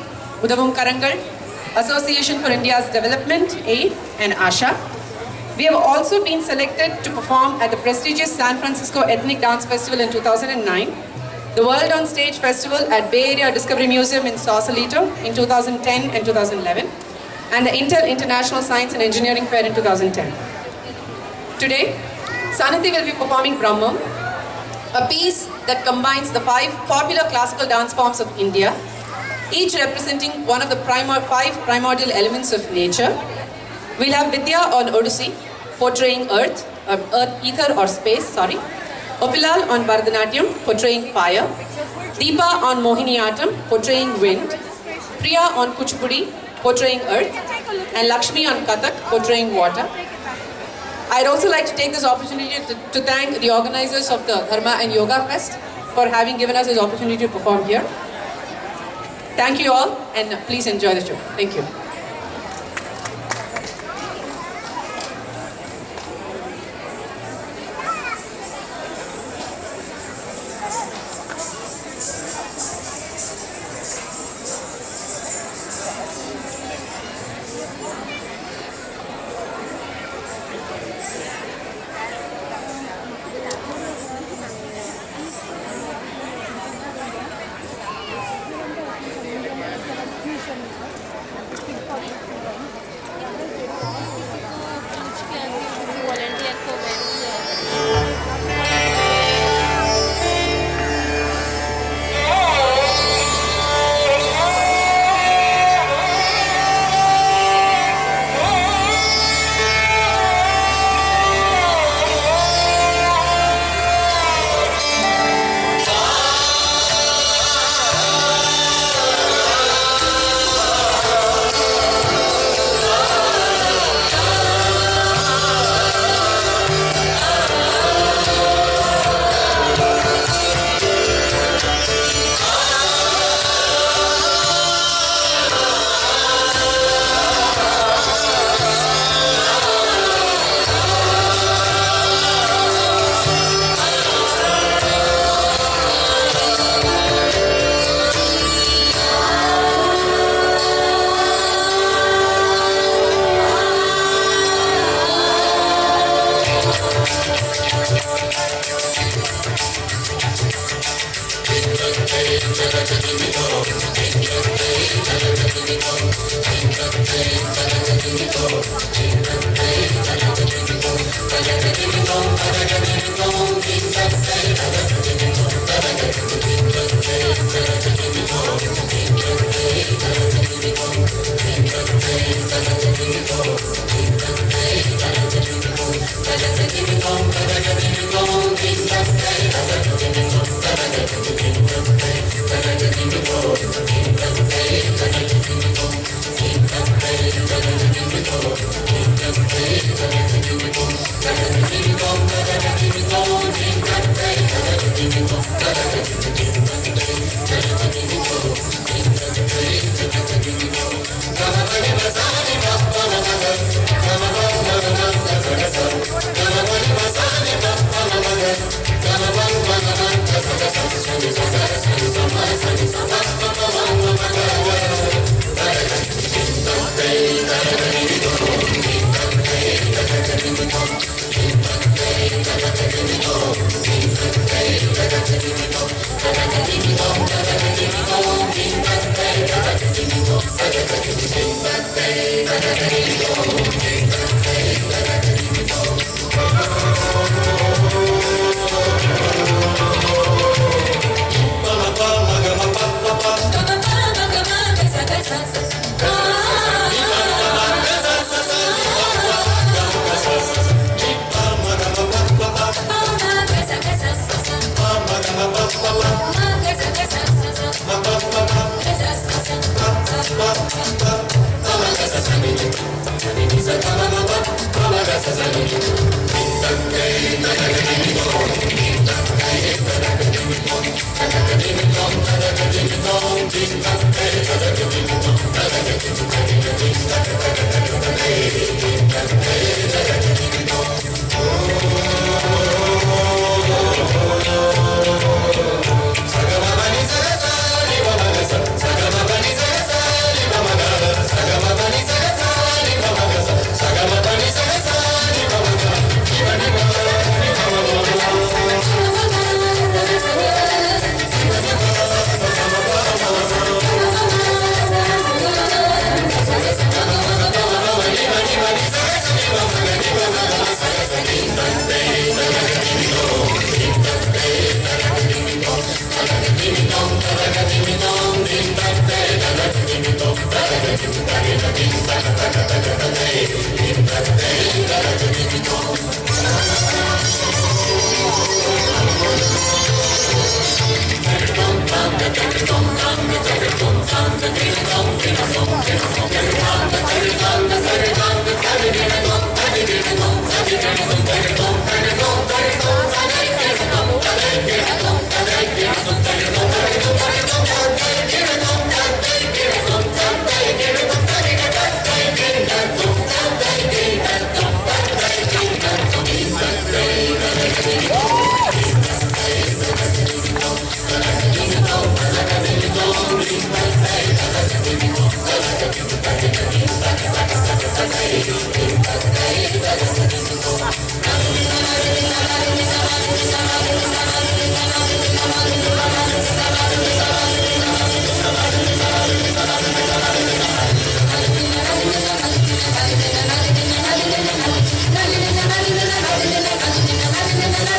Udavum Karangal, Association for India's Development, AID, and ASHA. We have also been selected to perform at the prestigious San Francisco Ethnic Dance Festival in 2009, the World on Stage Festival at Bay Area Discovery Museum in Sausalito in 2010 and 2011, and the Intel International Science and Engineering Fair in 2010. Today, Sanhati will be performing Brahmam, a piece that combines the 5 popular classical dance forms of India, each representing one of the 5 primordial elements of nature. We'll have Vidya on Odissi, portraying earth, ether or space, sorry. Opilal on Bharatanatyam, portraying fire. Deepa on Mohiniyattam, portraying wind. Priya on Kuchipudi, portraying earth. And Lakshmi on Kathak, portraying water. I'd also like to take this opportunity to thank the organizers of the Dharma and Yoga Fest for having given us this opportunity to perform here. Thank you all, and please enjoy the show. Thank you.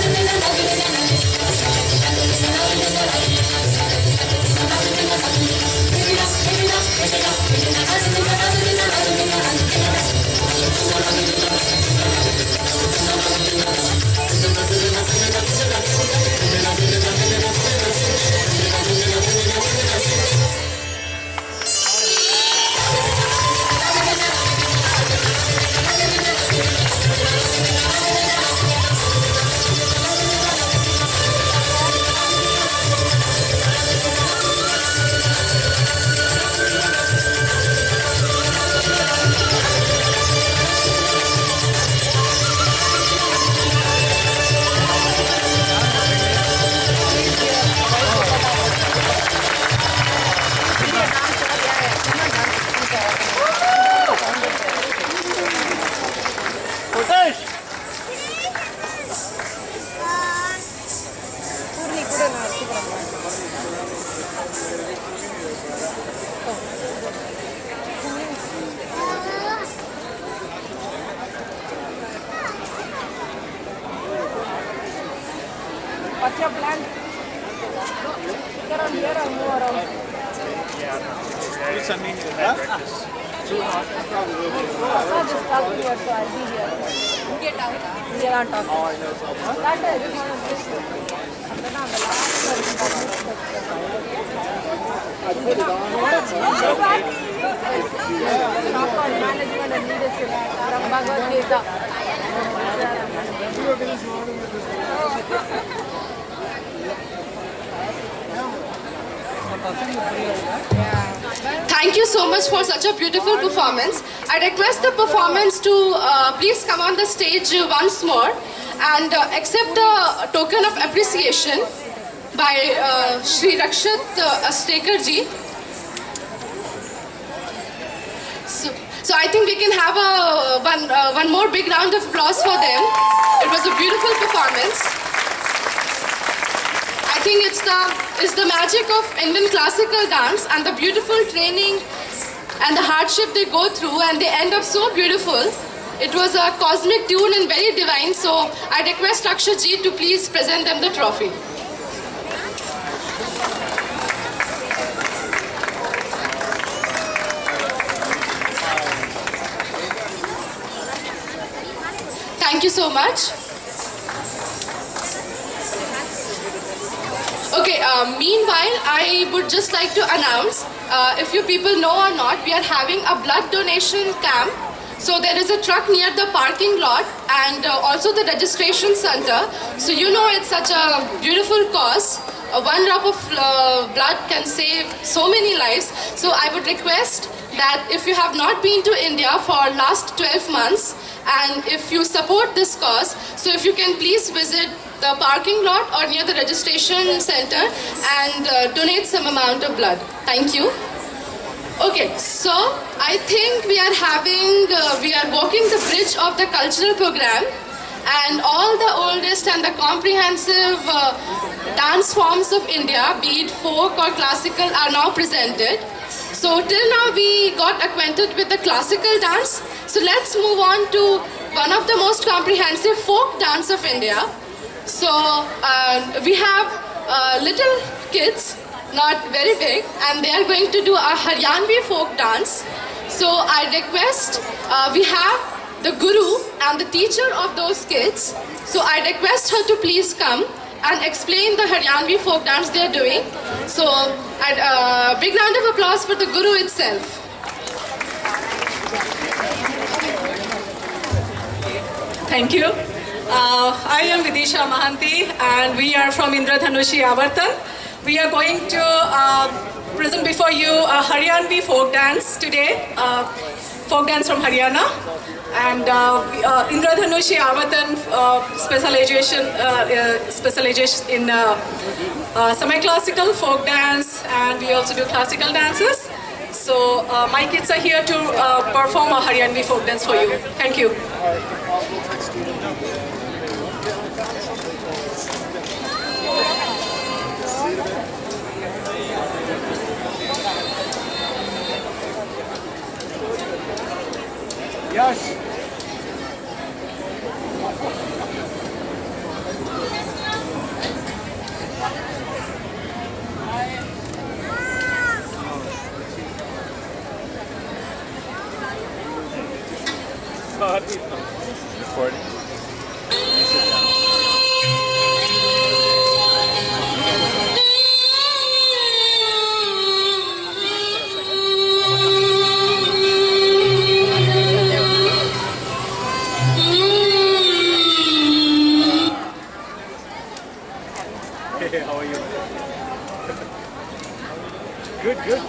Na What's your plan? Get on here or move around? Do something to that. Too hot. I'll just talk to you, so I'll be here. Get out. We are not talking. Oh, I know it's all fun. That I just want to listen. And then on the last person that I put it on. talk on management and leadership from Bhagavad Gita. Thank you so much for such a beautiful performance. I request the performance to please come on the stage once more and accept a token of appreciation by Shri Rakshit Astekar ji. So I think we can have one more big round of applause for them. It was a beautiful performance. I think it's the magic of Indian classical dance and the beautiful training and the hardship they go through, and they end up so beautiful. It was a cosmic tune and very divine, so I request Rakshit ji to please present them the trophy. Thank you so much. Okay, meanwhile, I would just like to announce, if you people know or not, we are having a blood donation camp. So there is a truck near the parking lot and also the registration center. So you know it's such a beautiful cause. One drop of blood can save so many lives. So I would request that if you have not been to India for last 12 months and if you support this cause, so if you can please visit the parking lot or near the registration center and donate some amount of blood. Thank you. Okay, so I think we are walking the bridge of the cultural program, and all the oldest and the comprehensive dance forms of India, be it folk or classical, are now presented. So till now we got acquainted with the classical dance. So let's move on to one of the most comprehensive folk dance of India. So we have little kids, not very big, and they are going to do a Haryanvi folk dance. So I request, we have the guru and the teacher of those kids. So I request her to please come and explain the Haryanvi folk dance they are doing. So a big round of applause for the guru itself. Thank you. I am Vidisha Mahanti and we are from Indradhanushi Avartan. We are going to present before you a Haryanvi folk dance today, folk dance from Haryana. And Indradhanushi Avartan specialization in semi-classical folk dance, and we also do classical dances. So my kids are here to perform a Haryanvi folk dance for you. Thank you. Yes. Recording. Sit down. Hey, how are you? Good, good.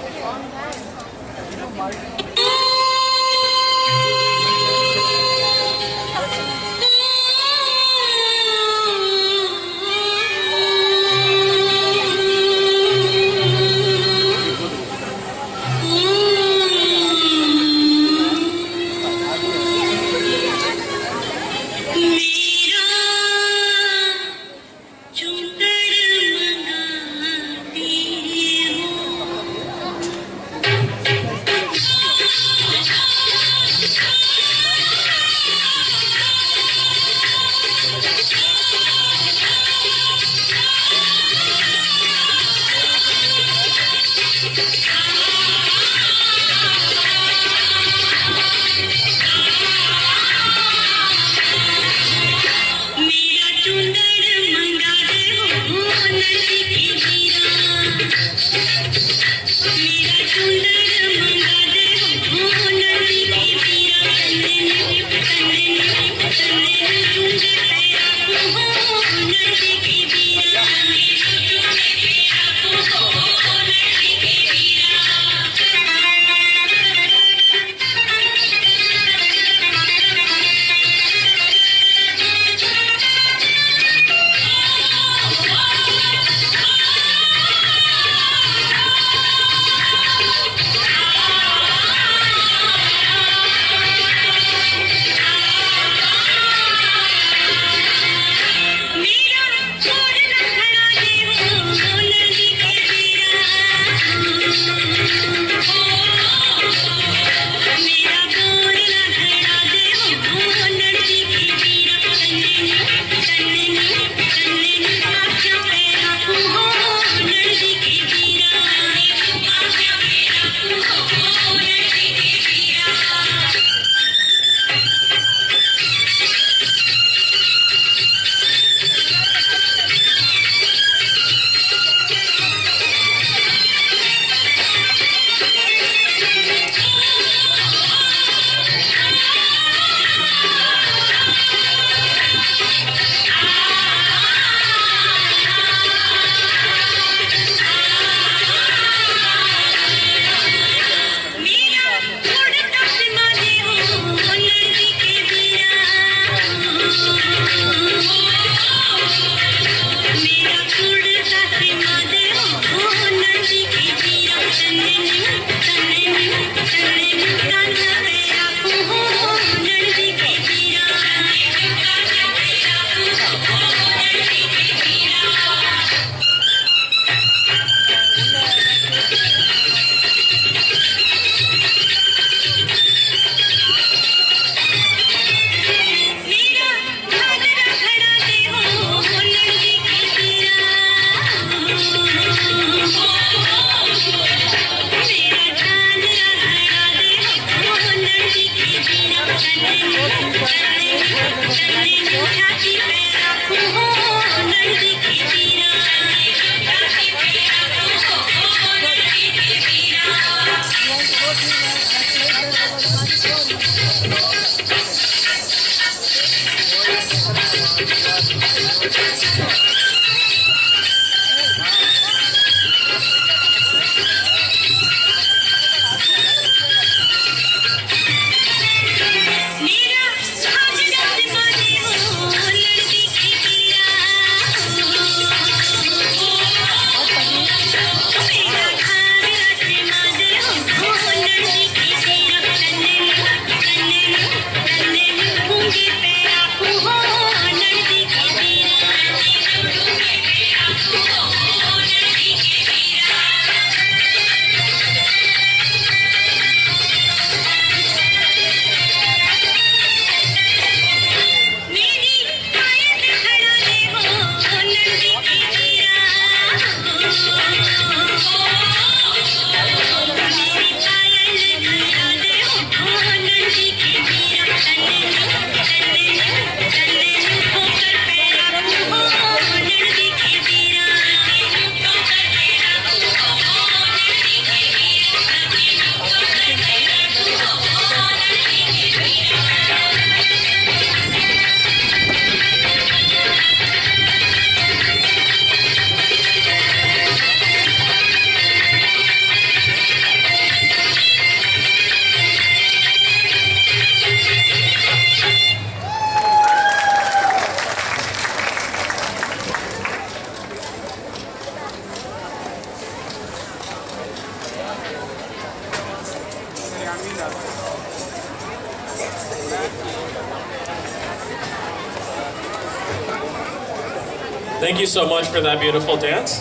Thank you so much for that beautiful dance.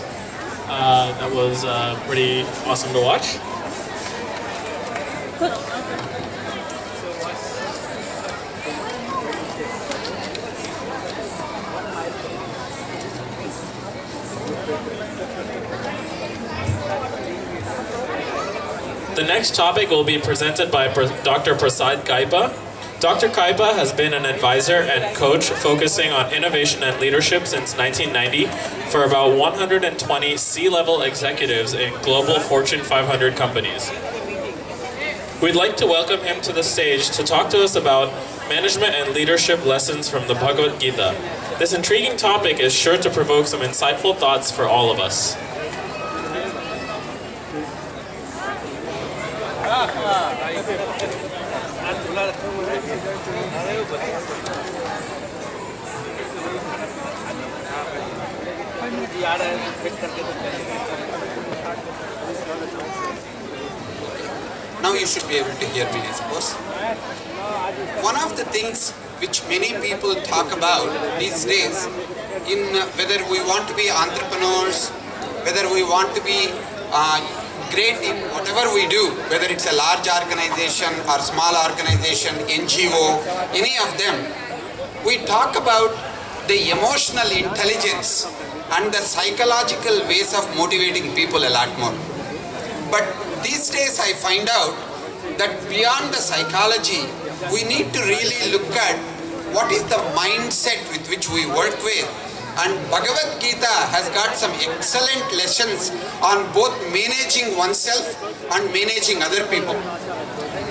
That was pretty awesome to watch. The next topic will be presented by Dr. Prasad Kaipa. Dr. Kaipa has been an advisor and coach focusing on innovation and leadership since 1990 for about 120 C-level executives in global Fortune 500 companies. We'd like to welcome him to the stage to talk to us about management and leadership lessons from the Bhagavad Gita. This intriguing topic is sure to provoke some insightful thoughts for all of us. Now you should be able to hear me, I suppose. One of the things which many people talk about these days, in whether we want to be entrepreneurs, whether we want to be great in whatever we do, whether it's a large organization or small organization, NGO, any of them, we talk about the emotional intelligence and the psychological ways of motivating people a lot more. But these days I find out that beyond the psychology, we need to really look at what is the mindset with which we work with. And Bhagavad Gita has got some excellent lessons on both managing oneself and managing other people.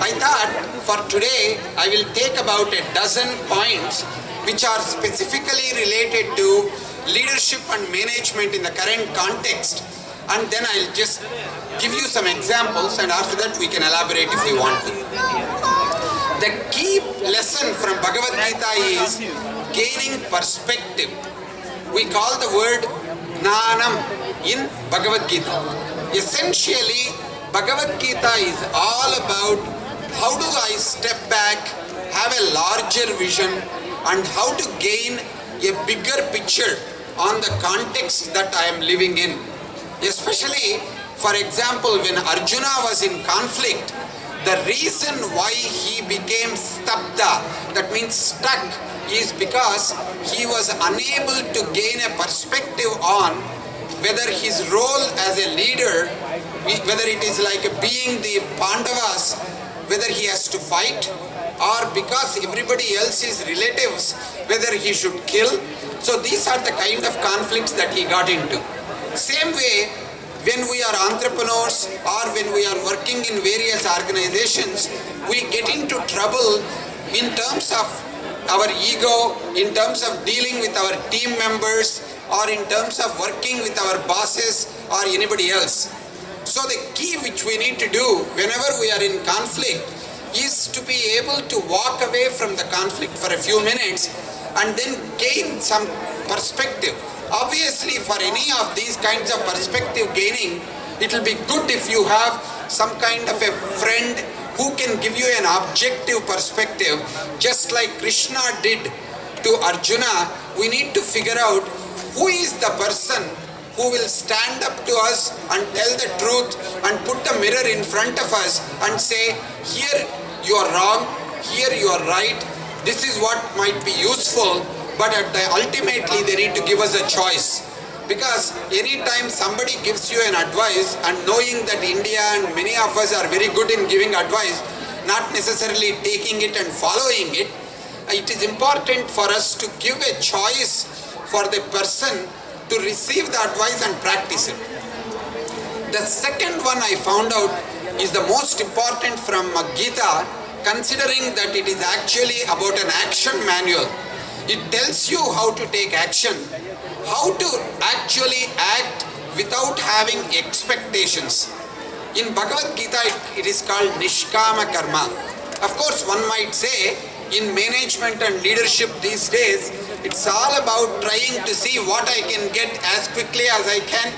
I thought for today I will take about a dozen points which are specifically related to leadership and management in the current context, and then I'll just give you some examples, and after that we can elaborate if we want to. The key lesson from Bhagavad Gita is gaining perspective. We call the word Jnanam in Bhagavad Gita. Essentially, Bhagavad Gita is all about how do I step back, have a larger vision, and how to gain a bigger picture on the context that I am living in. Especially, for example, when Arjuna was in conflict, the reason why he became stabda, that means stuck, is because he was unable to gain a perspective on whether his role as a leader, whether it is like being the Pandavas, whether he has to fight, or because everybody else is relatives, whether he should kill. So these are the kind of conflicts that he got into. Same way, when we are entrepreneurs or when we are working in various organizations, we get into trouble in terms of our ego, in terms of dealing with our team members, or in terms of working with our bosses or anybody else. So the key which we need to do whenever we are in conflict is to be able to walk away from the conflict for a few minutes and then gain some perspective. Obviously, for any of these kinds of perspective gaining, it will be good if you have some kind of a friend who can give you an objective perspective. Just like Krishna did to Arjuna, we need to figure out who is the person who will stand up to us and tell the truth and put the mirror in front of us and say, here you are wrong, here you are right, this is what might be useful, but ultimately they need to give us a choice. Because anytime somebody gives you an advice, and knowing that India and many of us are very good in giving advice, not necessarily taking it and following it, it is important for us to give a choice for the person to receive the advice and practice it. The second one I found out is the most important from Gita, considering that it is actually about an action manual. It tells you how to take action, how to actually act without having expectations. In Bhagavad Gita, it is called Nishkama Karma. Of course, one might say, in management and leadership these days, it's all about trying to see what I can get as quickly as I can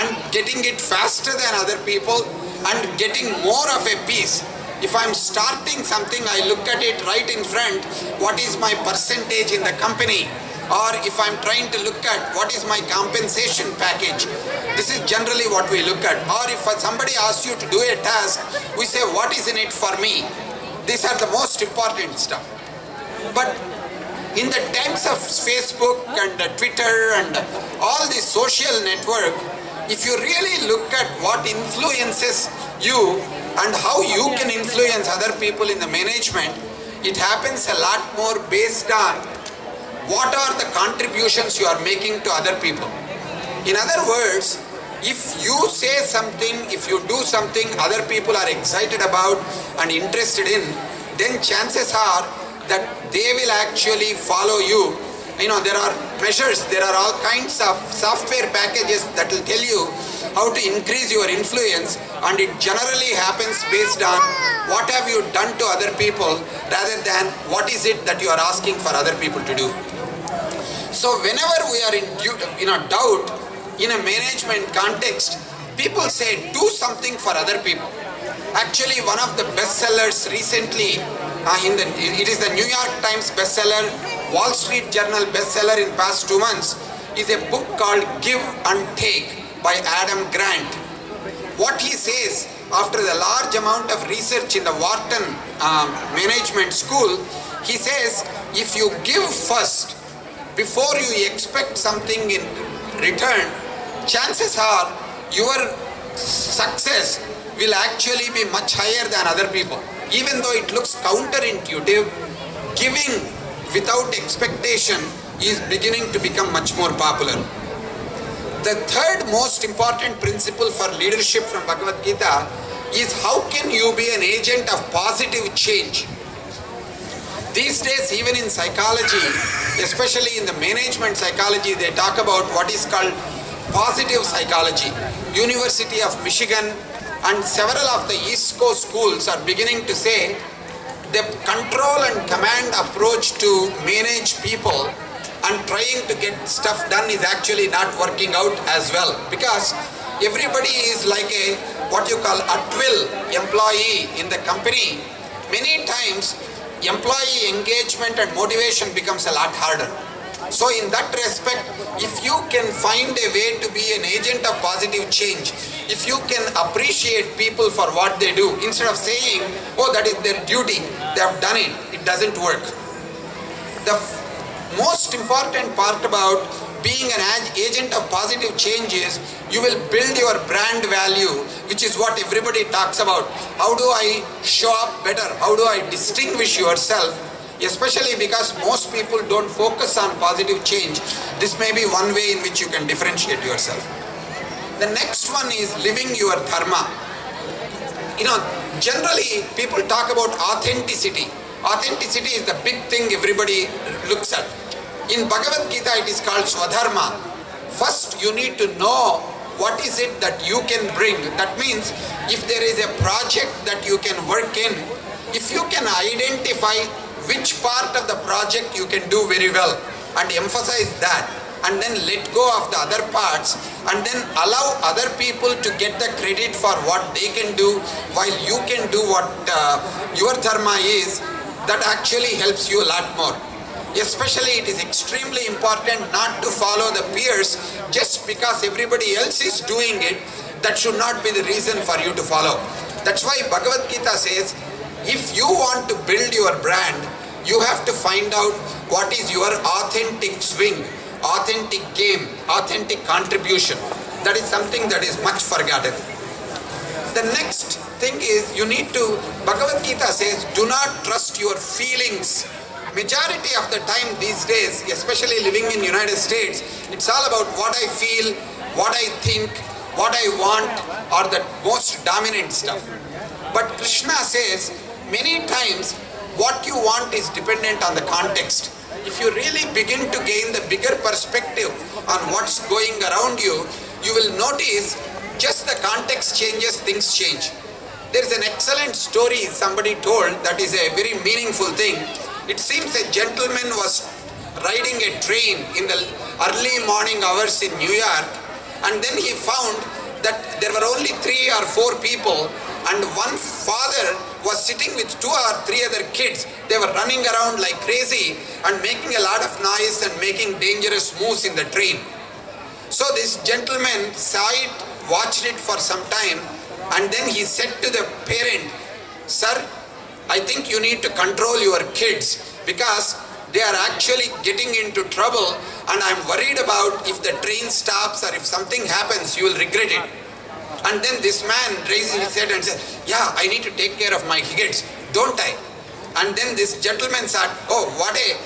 and getting it faster than other people and getting more of a piece. If I'm starting something, I look at it right in front, what is my percentage in the company? Or if I'm trying to look at what is my compensation package, this is generally what we look at. Or if somebody asks you to do a task, we say, what is in it for me? These are the most important stuff. But in the times of Facebook and Twitter and all the social network, if you really look at what influences you and how you can influence other people in the management, it happens a lot more based on what are the contributions you are making to other people. In other words, if you say something, if you do something other people are excited about and interested in, then chances are that they will actually follow you there are measures, there are all kinds of software packages that will tell you how to increase your influence, and it generally happens based on what have you done to other people rather than what is it that you are asking for other people to do. So whenever we are in a doubt in a management context, people say do something for other people. Actually, one of the bestsellers recently, it is the New York Times bestseller, Wall Street Journal bestseller in past 2 months, is a book called Give and Take by Adam Grant. What he says, after the large amount of research in the Wharton Management School, he says, if you give first before you expect something in return, chances are your success will actually be much higher than other people. Even though it looks counterintuitive, giving without expectation is beginning to become much more popular. The third most important principle for leadership from Bhagavad Gita is how can you be an agent of positive change? These days, even in psychology, especially in the management psychology, they talk about what is called positive psychology. University of Michigan and several of the East Coast schools are beginning to say the control and command approach to manage people and trying to get stuff done is actually not working out as well, because everybody is like a what you call a twill employee in the company. Many times employee engagement and motivation becomes a lot harder. So in that respect, if you can find a way to be an agent of positive change, if you can appreciate people for what they do, instead of saying, oh, that is their duty, they have done it, it doesn't work. The most important part about being an agent of positive change is you will build your brand value, which is what everybody talks about. How do I show up better? How do I distinguish yourself? Especially because most people don't focus on positive change. This may be one way in which you can differentiate yourself. The next one is living your dharma. Generally people talk about authenticity. Authenticity is the big thing everybody looks at. In Bhagavad Gita it is called Swadharma. First you need to know what is it that you can bring. That means if there is a project that you can work in, if you can identify which part of the project you can do very well and emphasize that, and then let go of the other parts, and then allow other people to get the credit for what they can do while you can do what your dharma is, that actually helps you a lot more. Especially it is extremely important not to follow the peers just because everybody else is doing it. That should not be the reason for you to follow. That's why Bhagavad Gita says, if you want to build your brand, you have to find out what is your authentic swing, authentic game, authentic contribution. That is something that is much forgotten. The next thing is you need to, Bhagavad Gita says, do not trust your feelings. Majority of the time these days, especially living in United States, it's all about what I feel, what I think, what I want, or the most dominant stuff. But Krishna says, many times, what you want is dependent on the context. If you really begin to gain the bigger perspective on what's going around you, you will notice just the context changes, things change. There is an excellent story somebody told that is a very meaningful thing. It seems a gentleman was riding a train in the early morning hours in New York, and then he found that there were only 3 or 4 people, and one father was sitting with 2 or 3 other kids. They were running around like crazy and making a lot of noise and making dangerous moves in the train. So this gentleman saw it, watched it for some time, and then he said to the parent, "Sir, I think you need to control your kids because they are actually getting into trouble, and I'm worried about if the train stops or if something happens, you will regret it." And then this man raised his head and said, "Yeah, I need to take care of my kids, don't I?" And then this gentleman said, "Oh, what a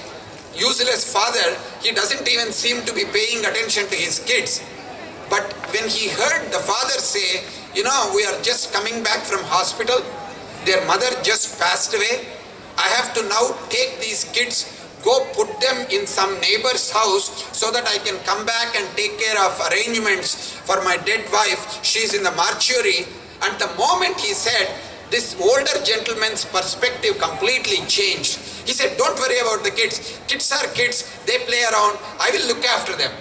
useless father. He doesn't even seem to be paying attention to his kids." But when he heard the father say, "We are just coming back from hospital. Their mother just passed away. I have to now take these kids go put them in some neighbor's house so that I can come back and take care of arrangements for my dead wife. She's in the mortuary. And the moment he said, this older gentleman's perspective completely changed. He said, don't worry about the kids. Kids are kids. They play around. I will look after them.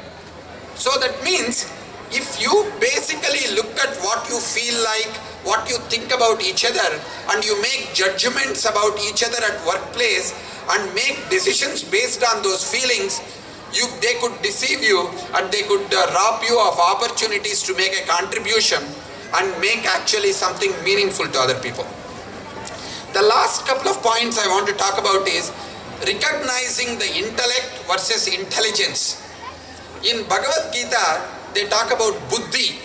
So that means if you basically look at what you feel like, what you think about each other, and you make judgments about each other at workplace and make decisions based on those feelings, they could deceive you and they could rob you of opportunities to make a contribution and make actually something meaningful to other people. The last couple of points I want to talk about is recognizing the intellect versus intelligence. In Bhagavad Gita, they talk about buddhi.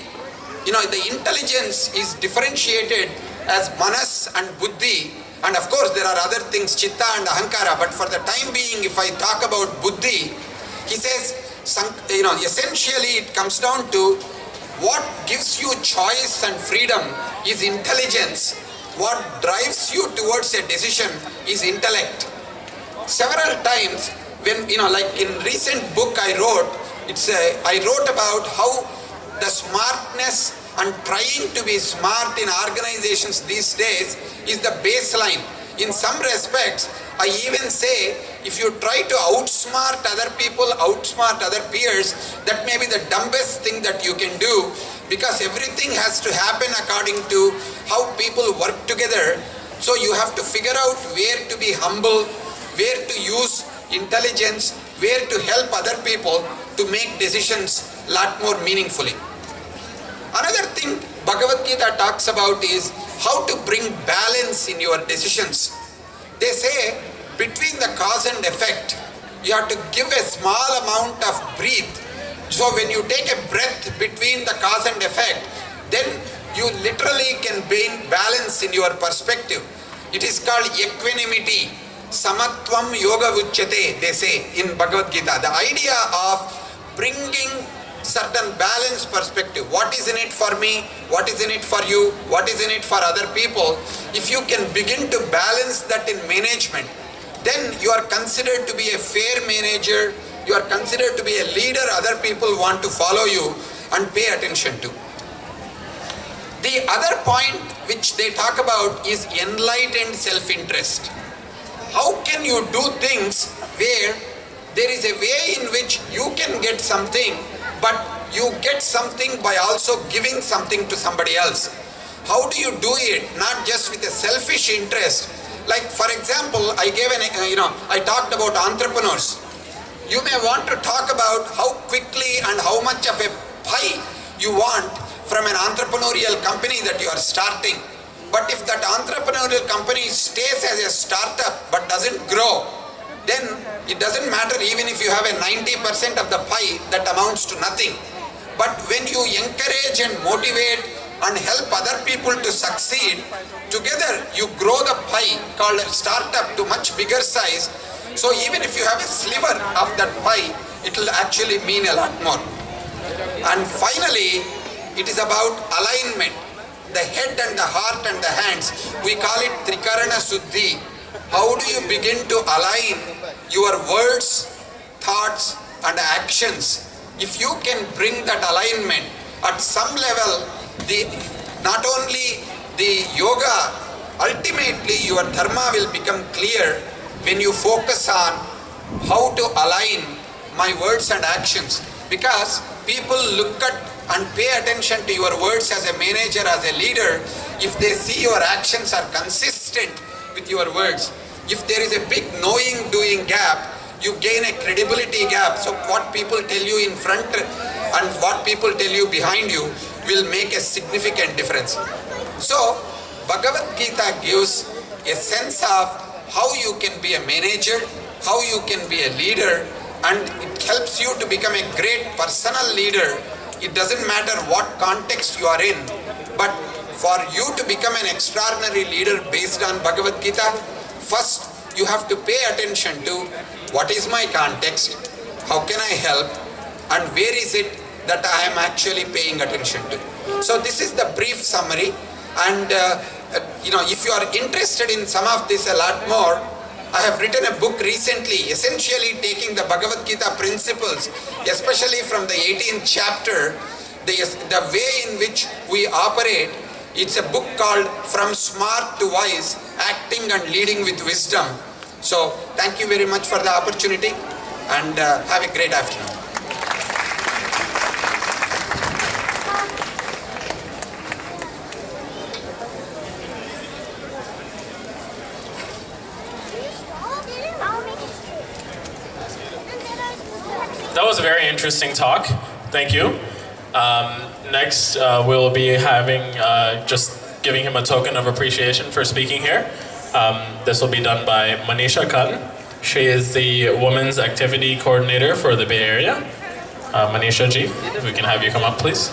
The intelligence is differentiated as manas and buddhi, and of course there are other things, chitta and ahankara, but for the time being, if I talk about buddhi, he says, essentially it comes down to what gives you choice and freedom is intelligence. What drives you towards a decision is intellect. Several times, when, like in recent book I wrote, I wrote about how the smartness and trying to be smart in organizations these days is the baseline. In some respects, I even say, if you try to outsmart other people, outsmart other peers, that may be the dumbest thing that you can do, because everything has to happen according to how people work together. So you have to figure out where to be humble, where to use intelligence, where to help other people to make decisions a lot more meaningfully. Another thing Bhagavad Gita talks about is how to bring balance in your decisions. They say between the cause and effect, you have to give a small amount of breath. So when you take a breath between the cause and effect, then you literally can gain balance in your perspective. It is called equanimity. Samatvam yoga uchyate, they say in Bhagavad Gita. The idea of bringing certain balanced perspective. What is in it for me? What is in it for you? What is in it for other people? If you can begin to balance that in management, then you are considered to be a fair manager. You are considered to be a leader other people want to follow you and pay attention to. The other point which they talk about is enlightened self-interest. How can you do things where there is a way in which you can get something, but you get something by also giving something to somebody else? How do you do it? Not just with a selfish interest. Like for example, I talked about entrepreneurs. You may want to talk about how quickly and how much of a pie you want from an entrepreneurial company that you are starting. But if that entrepreneurial company stays as a startup but doesn't grow, then it doesn't matter even if you have a 90% of the pie, that amounts to nothing. But when you encourage and motivate and help other people to succeed, together you grow the pie called a startup to much bigger size. So even if you have a sliver of that pie, it will actually mean a lot more. And finally, it is about alignment. The head and the heart and the hands. We call it Trikarana Suddhi. How do you begin to align your words, thoughts and actions? If you can bring that alignment at some level, not only the yoga, ultimately your dharma will become clear when you focus on how to align my words and actions. Because people look at and pay attention to your words as a manager, as a leader, if they see your actions are consistent with your words. If there is a big knowing-doing gap, you gain a credibility gap. So what people tell you in front and what people tell you behind you will make a significant difference. So Bhagavad Gita gives a sense of how you can be a manager, how you can be a leader, and it helps you to become a great personal leader. It doesn't matter what context you are in, but for you to become an extraordinary leader based on Bhagavad Gita, first you have to pay attention to what is my context, how can I help, and where is it that I am actually paying attention to. So this is the brief summary, and if you are interested in some of this a lot more, I have written a book recently, essentially taking the Bhagavad Gita principles, especially from the 18th chapter, the way in which we operate. It's a book called From Smart to Wise, Acting and Leading with Wisdom. So thank you very much for the opportunity, and have a great afternoon. That was a very interesting talk. Thank you. Next, we'll be having just giving him a token of appreciation for speaking here. This will be done by Manisha Khan. She is the Women's Activity Coordinator for the Bay Area. Manisha ji, if we can have you come up, please.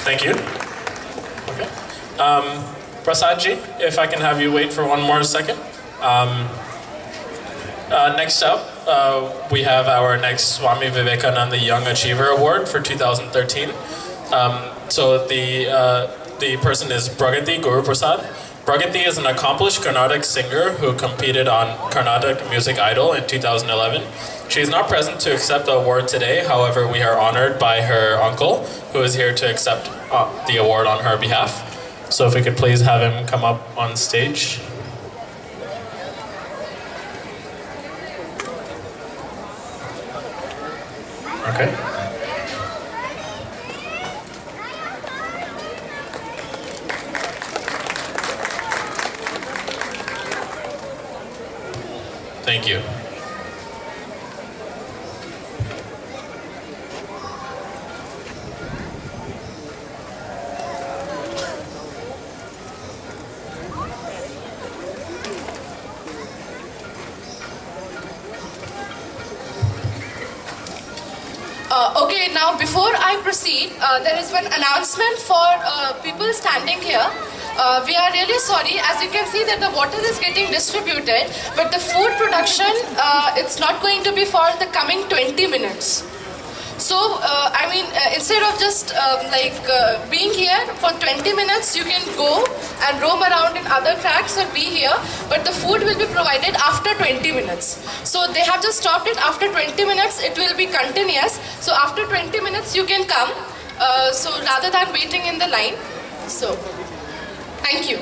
Thank you. Okay. Prasad ji, if I can have you wait for one more second. Next up, we have our next Swami Vivekananda Young Achiever Award for 2013. So the person is Pragati Guru Prasad. Pragati is an accomplished Carnatic singer who competed on Carnatic Music Idol in 2011. She is not present to accept the award today. However, we are honored by her uncle, who is here to accept the award on her behalf. So if we could please have him come up on stage. Okay. Thank you. Okay, now before I proceed, there is one announcement for people standing here. We are really sorry, as you can see that the water is getting distributed, but the food production, it's not going to be for the coming 20 minutes. So, instead of just being here for 20 minutes, you can go and roam around in other tracks or be here, but the food will be provided after 20 minutes. So, they have just stopped it after 20 minutes, it will be continuous. So, after 20 minutes, you can come, so rather than waiting in the line. So, thank you.